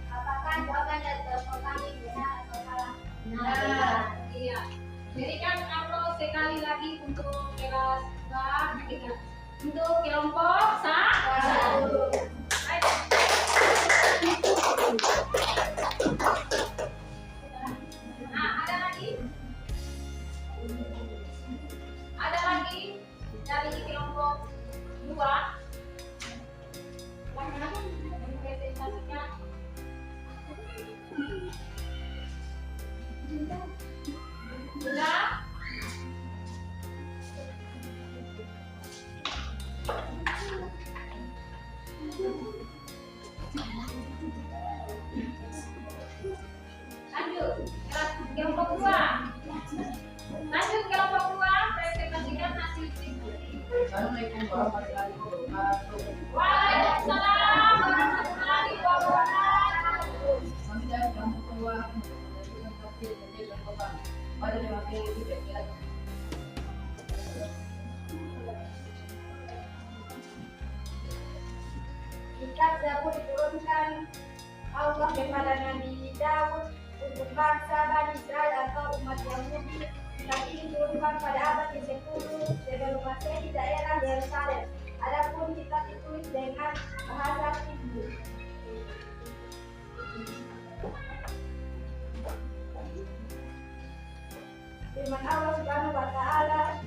Apakah jawaban dari kelompok kami benar atau salah? Nah, iya. Berikan aplaus sekali lagi untuk kelas 2. Untuk kelompok 1. Baik. Nah, ada lagi? Ada lagi dari kelompok 2. Silakan mempresentasikan. Sudah? Lanjut, kelompok 2. Lanjut kelompok 2, presentasikan hasil diskusi. Assalamualaikum warahmatullahi wabarakatuh. Waalaikumsalam warahmatullahi wabarakatuh. Kami dari kelompok 2 akan kitab Zabur diturunkan Allah kepada Nabi Daud untuk bangsa Bani Israel atau umat Yahudi. Kitab ini diturunkan pada abad ke-10 sebelum Masehi di daerah Yerusalem. Adapun kitab ditulis dengan bahasa Hibru. Firman Allah Subhanahu wa taala,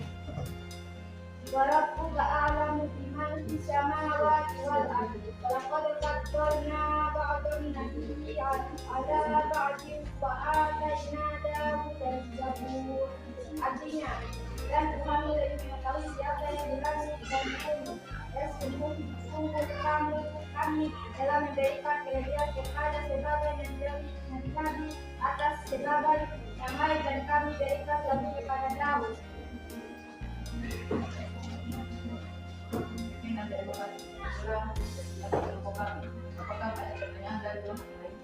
"Wa rabbuka a'lamu biman fis samawati wal ardi. Wa laqad faddalna ba'dhan nabiyyin 'ala ba'din wa atayna Dawuda zabur." Artinya, dan kami lebih mengetahui siapa yang dilangit dan bumi. Dan sungguh kami telah memberikan kelebihan kepada sebagian dari nabi-nabi atas sebagian yang lain, dan kami berikan zabur kepada Daud. Ini nanti evaluasi ulang atau kelompok kami. Apakah ada pertanyaan dari kelompok lain?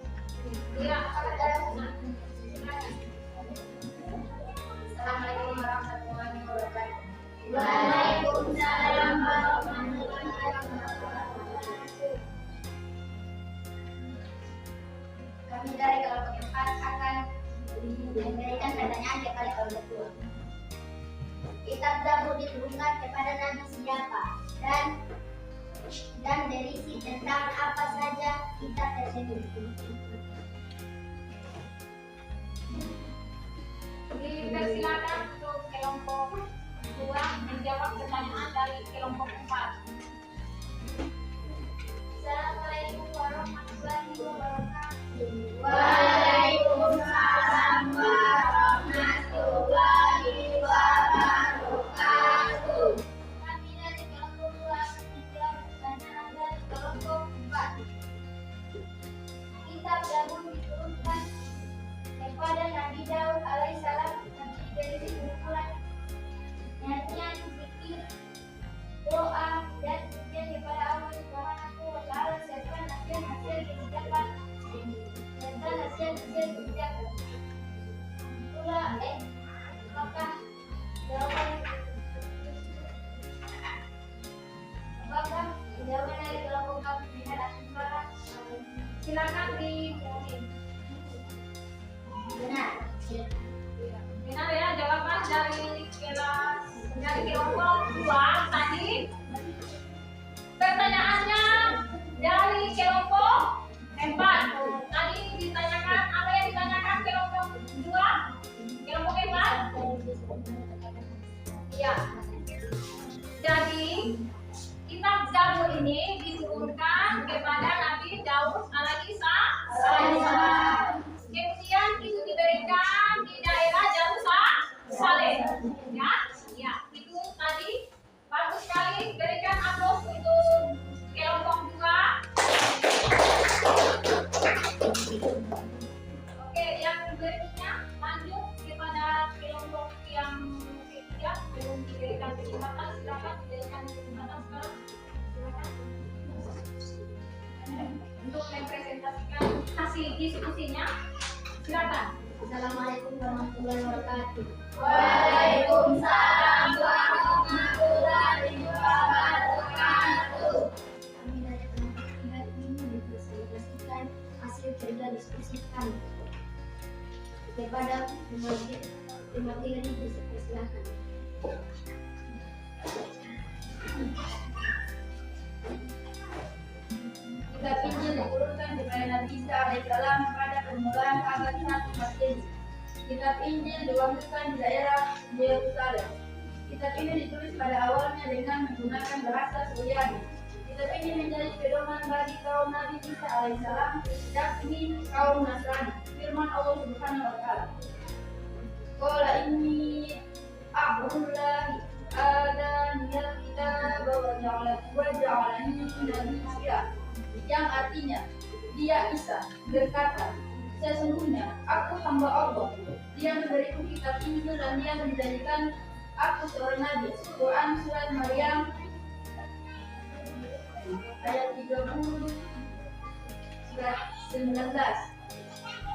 Tidak ada. Assalamualaikum warahmatullahi wabarakatuh. Waalaikumsalam warahmatullahi wabarakatuh. Kami dari kelompok 4 akan memberikan pertanyaan kepada kelompok 2. Kitab Zabur diturunkan kepada Nabi siapa dan berisi tentang apa saja kitab tersebut? Dipersilakan untuk kelompok 2 menjawab pertanyaan dari kelompok 4. Assalamualaikum warahmatullahi wabarakatuh. Waalaikumsalam warahmatullahi wabarakatuh. Kami dari kelompok 2 menjawab pertanyaan dari kelompok 4. Kitab Zabur diturunkan kepada Nabi Daud alaihissalam. Nabi berisi kumpulan nyanyian, zikir, doa, dan pujian kepada Allah Subhanahu wa taala serta nasihat-nasihat kebijakan. Jawaban dari kelompok kami dengan asumsi Silakan dimulai. benar. Benar ya, jawaban dari kelompok 2 tadi. Pertanyaannya dari kelompok 4. Tadi ditanyakan, apa yang ditanyakan kelompok 2? Kelompok 4? Iya. Jadi kitab Zabur ini diturunkan kepada Nabi Daud alaihissalam. Kemudian itu diberikan di daerah Yerusalem. Ya, ya, itu tadi bagus sekali. Berikan aplaus untuk kelompok 2. Oke, yang berikutnya lanjut kepada kelompok yang ketiga. Belum diberikan kesempatan, silakan diberikan kesempatan sekarang. Silakan untuk mempresentasikan hasil diskusinya. Silakan. Assalamualaikum warahmatullahi wabarakatuh. Waalaikumsalam warahmatullahi wabarakatuh. Kami dari kelompok 3 ingin mempresentasikan hasil kerja diskusi kami kepada pemateri dipersilakan. Kitab Injil diturunkan kepada Nabi Isa alaihissalam pada permulaan abad 1 Masehi. Kitab Injil diwakilkan di daerah Yerusalem. Kitab ini ditulis pada awalnya dengan menggunakan bahasa Suryani. Kitab ini menjadi pedoman bagi kaum Nabi Isa alaihissalam dan ini kaum Nasrani. Firman Allah Subhanahu wa taala. Qala inni a'budullahi adaniyal kitab wa ja'alani nabiyya, yang artinya dia Isa berkata, sesungguhnya aku hamba Allah, dia memberiku kitab Injil dan dia menjadikan aku seorang nabi. Quran surat Maryam ayat 30 surat 19.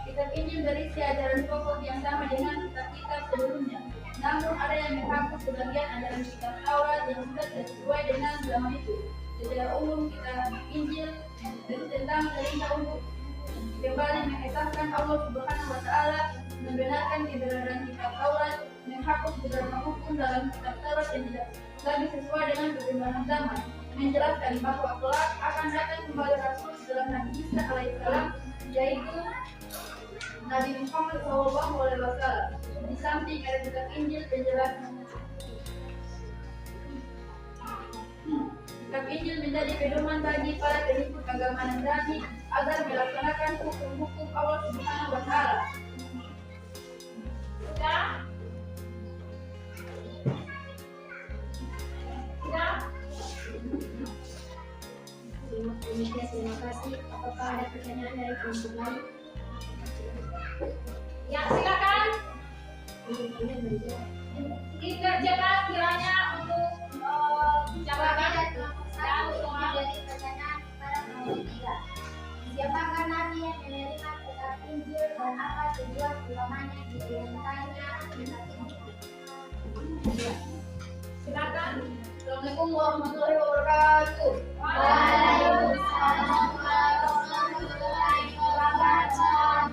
Kitab Injil berisi ajaran pokok yang sama dengan kitab-kitab sebelumnya. Namun ada yang menghapus sebagian ajaran kitab Taurat yang sudah sesuai dengan zaman itu. secara umum kitab Injil itu tentang perintah untuk kembali mengesahkan Allah Subhanahu wa Ta'ala, membenarkan kebenaran kitab Taurat, menghapus beberapa hukum dalam kitab Taurat yang tidak lagi sesuai dengan perkembangan zaman, menjelaskan bahwa kelak akan datang kembali Rasul setelah Nabi Isa alaihissalam, yaitu Nabi Muhammad SAW. Di samping ada kitab Injil penjelasan. Kitab Injil menjadi pedoman bagi para pengikut agama Nasrani agar melaksanakan hukum-hukum Allah Subhanahu wa Ta'ala. Sudah? Sudah? Terima kasih. Apakah ada pertanyaan dari kelompok lain? Ya, silakan. Dikerjakan kiranya untuk jawaban dan soal. Jadi pertanyaan pada kelompok 3. Siapakah nabi yang menerima kitab Injil dan apa tujuan utamanya diantaranya? Silakan. Assalamualaikum warahmatullahi wabarakatuh. Waalaikumsalam warahmatullahi wabarakatuh.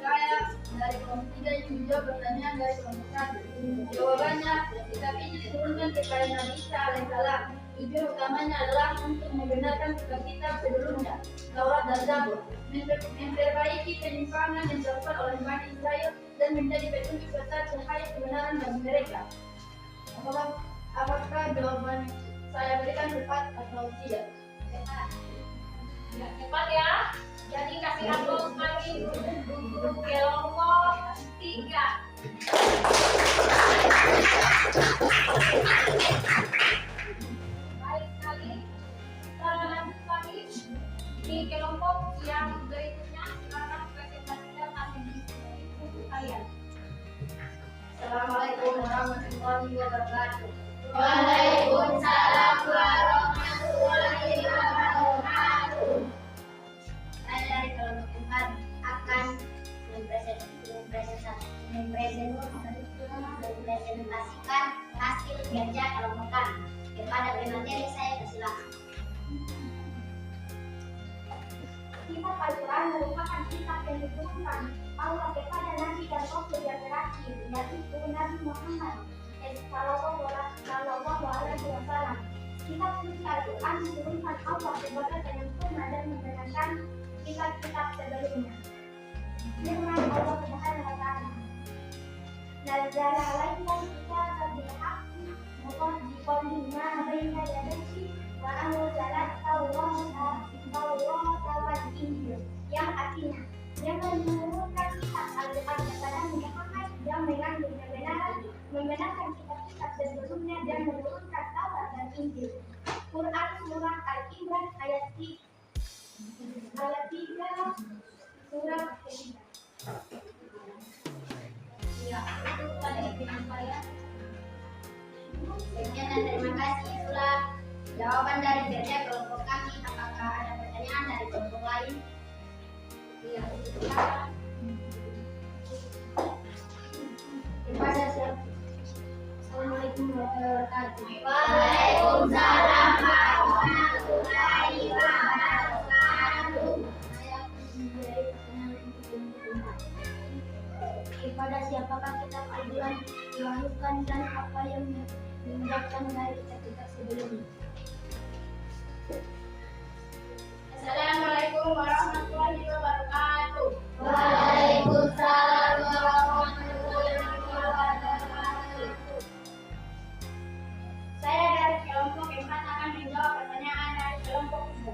Saya dari kelompok 3 yang menjawab pertanyaan dari kelompok 1. Jawabannya, kitab Injil diturunkan kepada Nabi Isa alaihissalam. Tujuan utamanya adalah untuk membenarkan kitab-kitab sebelumnya, Taurat dan Zabur, memperbaiki penyimpangan yang dilakukan oleh Bani Israel dan menjadi petunjuk serta cahaya kebenaran bagi mereka. Apakah jawaban saya berikan tepat atau tidak? Ya, cepat ya. Jadi kasih aplaus lagi untuk kelompok 3. Baik sekali. Kita lanjut lagi di kelompok yang berikutnya. Silakan presentasikan hasil diskusi kalian. Assalamualaikum warahmatullahi wabarakatuh. Waalaikumsalam warahmatullahi wabarakatuh. Saya dari kelompok 4 akan mempresentasikan hasil kerja kelompok kami. Kepada pemateri saya persilakan. Kitab Al-Quran merupakan kitab yang diturunkan Allah kepada Nabi dan Rasul yang terakhir, yaitu Nabi Muhammad Sallallahu Alaihi Wasallam. Kitab suci Al-Quran diturunkan Allah sebagai penyempurna dan membenarkan kitab-kitab sebelumnya. Firman Allah Subhanahu Wa Taala, Nazzala alaika al-kitaba bil-haqqi musaddiqan lima baina yadayhi wa anzala at-taurata wal-injil, yang artinya dia menurunkan kitab Al-Quran kepada Muhammad yang mengandung kebenaran, membenarkan kitab-kitab sebelumnya dan menurunkan Taurat dan Injil. Quran surah Al-Imran ayat 3 surah ketiga. Ya, itu tadi penyampaian. Sekian dan terima kasih. Itulah jawaban dari kerja kelompok kami. Apakah ada pertanyaan dari kelompok lain? Iya, silakan. Kepada siapa? Assalamualaikum warahmatullahi wabarakatuh. Waalaikumsalam warahmatullahi wabarakatuh. Saya akan memberi pertanyaan untuk kelompok 4. Kepada siapakah kitab Al-Quran diwahyukan dan apa yang membedakan dari kitab-kitab sebelumnya? Assalamualaikum warahmatullahi wabarakatuh. Waalaikumsalam warahmatullahi wabarakatuh. Saya dari kelompok 4 akan menjawab pertanyaan dari kelompok 3.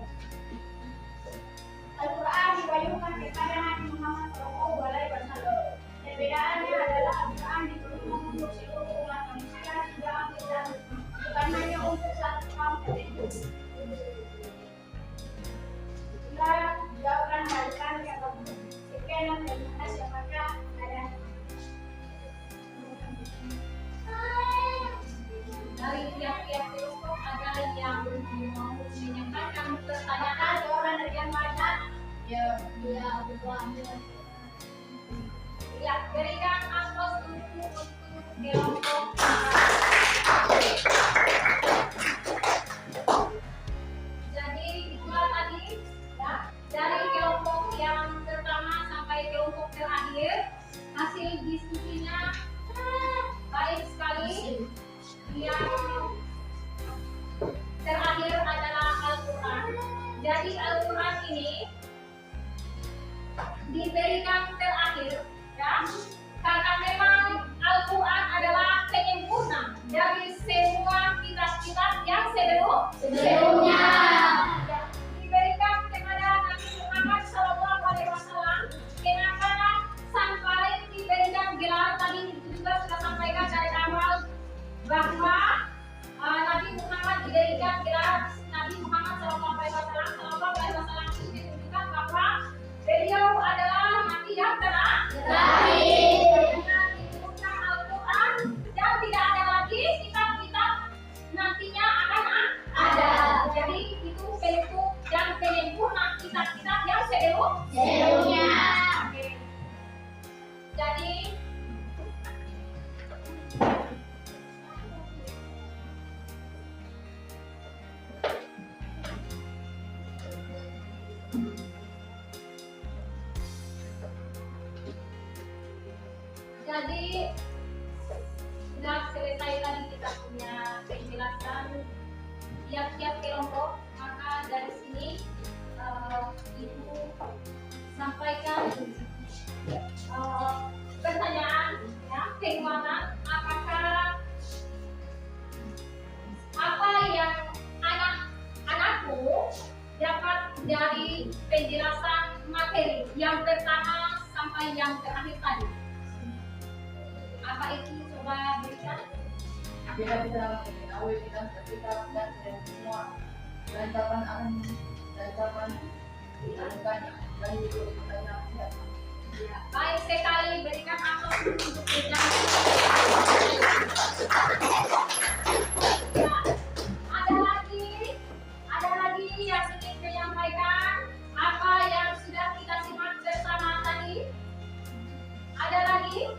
Al-Quran diwahyukan kepada Nabi Muhammad SAW. Perbedaannya adalah Al-Quran diturunkan untuk seluruh umat manusia, tidak ambil bukan hanya untuk satu kaum tertentu. Itulah jawaban dari kami yang bagus. Sekian dan terima kasih. Apakah ada Dari tiap-tiap kelompok ada yang mau menyampaikan pertanyaan, jawaban dari yang mana? ya berikan aplaus untuk kelompok diberikan terakhir, ya, karena memang Al-Quran adalah penyempurna dari semua kitab-kitab yang sebelumnya. Ya, diberikan kepada Nabi Muhammad SAW. Kenapa sampai diberikan gelar tadi itu juga sudah sampaikan dari awal bahwa Nabi Muhammad diberikan gelar Nabi Muhammad SAW itu menunjukkan bahwa beliau adalah Nabi yang terakhir. Dengan diturunkan Al-Quran dan tidak ada lagi kitab-kitab nantinya akan ada. Jadi itu bentuk dan penyempurna kitab-kitab yang sebelumnya. Oke. Jadi sudah selesai tadi kita punya penjelasan tiap-tiap kelompok, maka dari sini Ibu sampaikan pertanyaan, ya, penguatan apakah apa yang anak-anakku dapat dari penjelasan materi yang pertama sampai yang terakhir tadi. Apa itu, coba berikan? Kita bisa mengetahui kita setiap dan semua lantaran akan lantaran dilakukannya dan itu pertanyaan siapa? Ya, baik sekali, berikan aplaus untuk bidang. Ya, ada lagi yang ingin menyampaikan apa yang sudah kita simak bersama tadi. Ada lagi?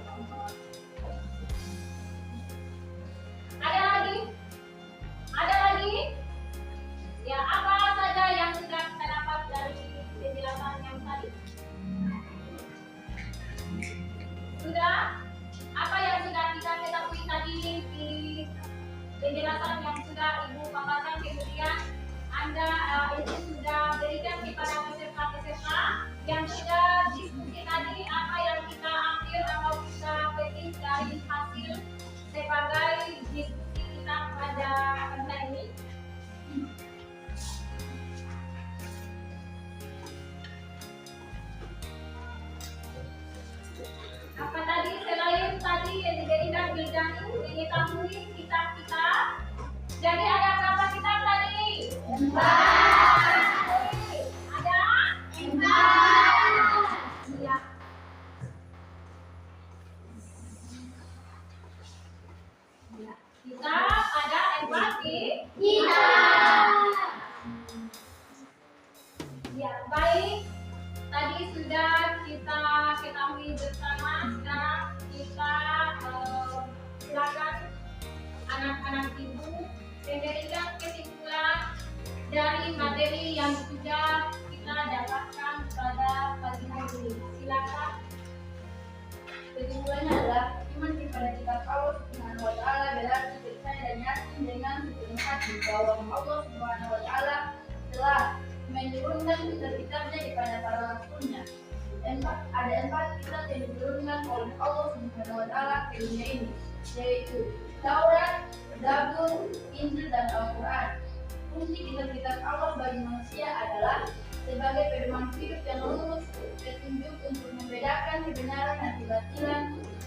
Ada lagi? Ya, apa saja yang sudah kita dapat dari penjelasan yang tadi? Sudah? Apa yang sudah kita ketahui tadi di penjelasan yang sudah Ibu paparkan, kemudian Anda itu sudah berikan kepada peserta-peserta yang sudah diskusi tadi, apa yang kita ambil atau kita petik dari hasil sebagai diskusi kita pada konten ini. Apa tadi selain tadi yang diberikan bidang mengetahui kitab-kitab, jadi ada berapa kitab tadi? 4. Ada 4. Iya. Kita ada 4 kitab. Ya, baik. Tadi sudah kita ketahui bersama. Sekarang kita silakan anak-anak Ibu memberikan kesimpulan dari materi yang sudah kita dapatkan pada pagi hari ini. Silakan. Kesimpulannya adalah iman kepada kitab Allah Subhanahu wa Ta'ala berarti percaya dan yakin dengan sepenuh hati bahwa Allah Subhanahu wa Ta'ala telah menurunkan kitab-kitabnya kepada para rasulnya. Ada 4 kitab yang diturunkan oleh Allah Subhanahu wa Ta'ala ke dunia ini, yaitu Taurat, Zabur, Injil, dan Al-Quran. Fungsi kitab-kitab Allah bagi manusia adalah sebagai pedoman hidup yang lurus, petunjuk untuk membedakan kebenaran dan kebatilan,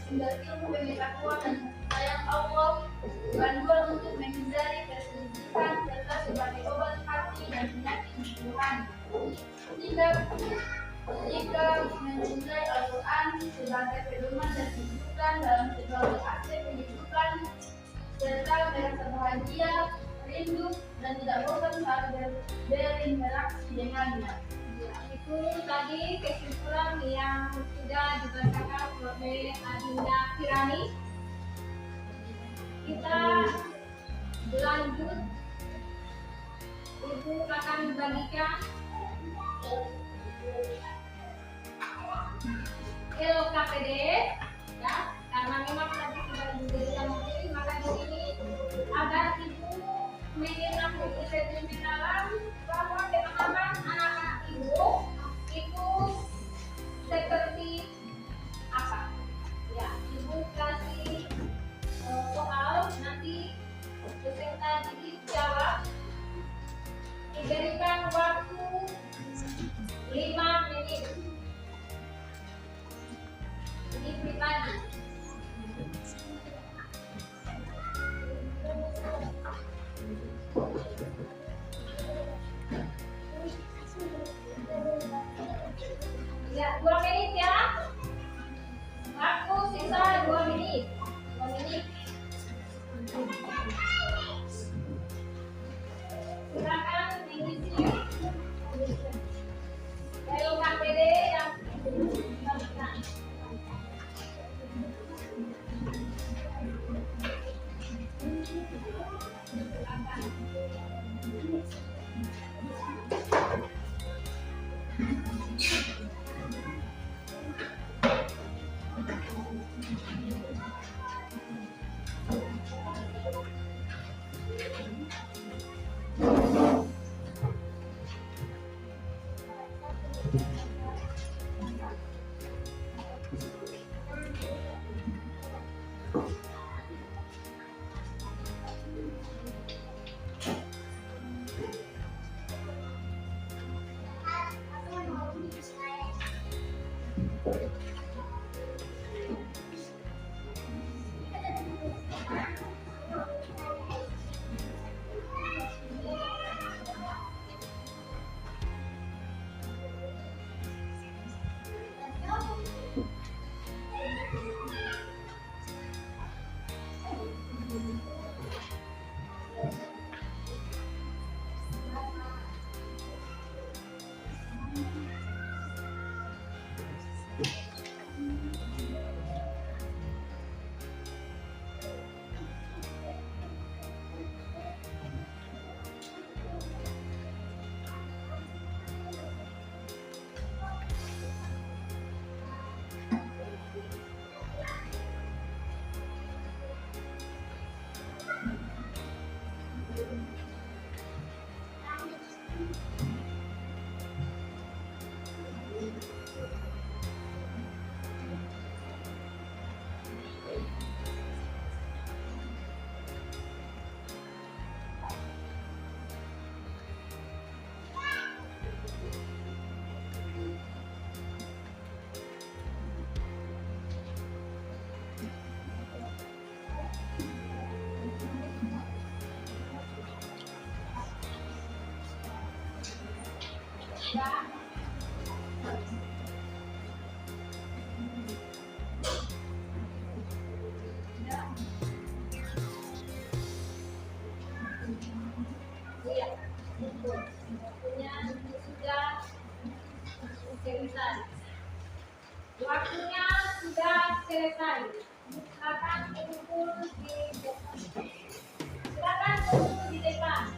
sumber ilmu pengetahuan dan sayang Allah, panduan untuk menghindari perselisihan, serta sebagai obat hati dan penyakit Tuhan. Jika mencintai Al-Quran sebagai pedoman dan rujukan dalam segala aspek kehidupan, serta merasa bahagia, rindu, dan tidak bosan saat berinteraksi dengannya. Itu tadi kesimpulan yang sudah dibacakan oleh Adinda Kirani. Kita berlanjut. Ibu akan membagikan LKPD, ya, karena memang tadi sudah diberikan materi, maka di sini agar Ibu mengetahui lebih mendalam bahwa pemahaman anak-anak Ibu itu seperti Diberikan waktu 5 menit. Ini pribadi. Ya, 2 menit ya. Waktu sisa 2 menit. 2 menit. Silakan mengisi dari KPD yang diberikan. Iya, waktunya sudah selesai. Waktunya sudah selesai. Silakan kumpul di depan. Silakan kumpul di depan.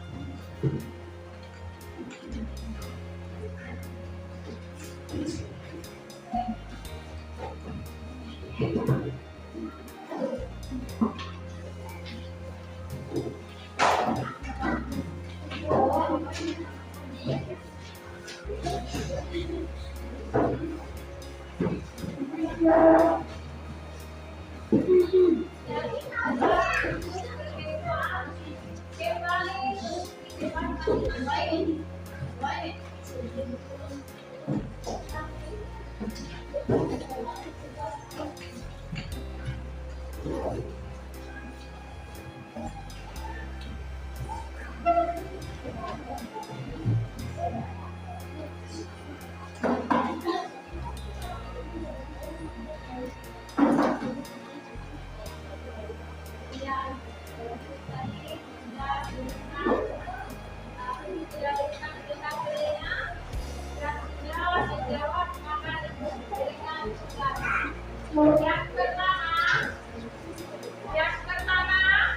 Yang pertama,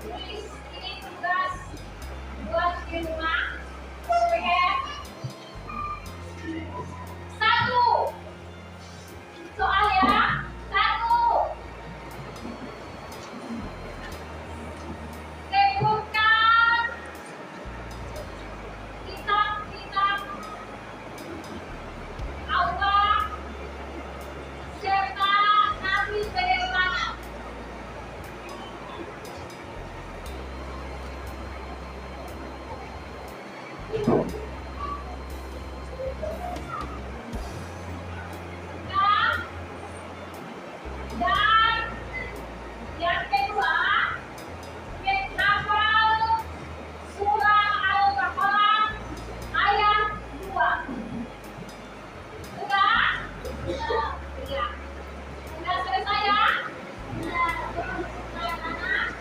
tulis ini tugas buat di rumah. Oke. 1. Soal ya. 1. Sebutkan kitab-kitab Allah serta Dan yang kedua, menghafal surah Al-Baqarah ayat 2. Sudah? Ya. Sudah selesai ya? Anak-anak?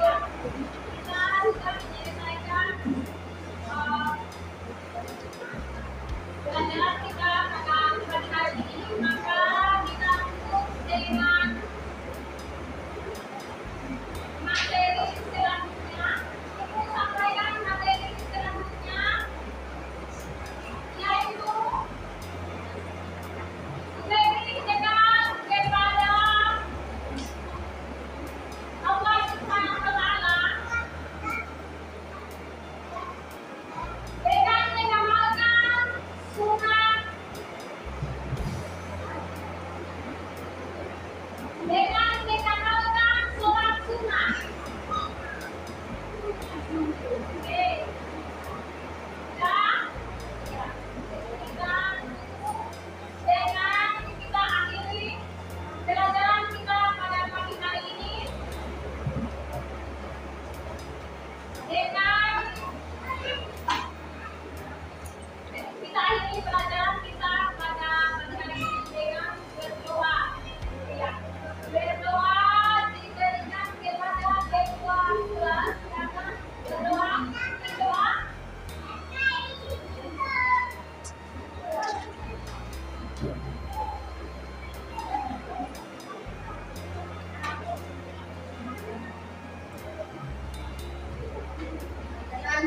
Ya. Kita sudah menyelesaikan pelajaran kita pada pagi hari ini, maka kita tutup dengan materi selanjutnya. Ibu sampaikan materi selanjutnya, yaitu lebih dekat kepada Allah Subhanahu wa Ta'ala dengan mengamalkan sunnah, dengan mengamalkan sholat sunnah. Oke. Dan ya, dengan kita akhiri pelajaran kita pada pagi hari ini dengan kita akhiri pelajaran kita pada pagi hari ini dengan berdoa. Ya, berdoa diberikan kepada kedua kelas, ya kan? Berdoa. Dengan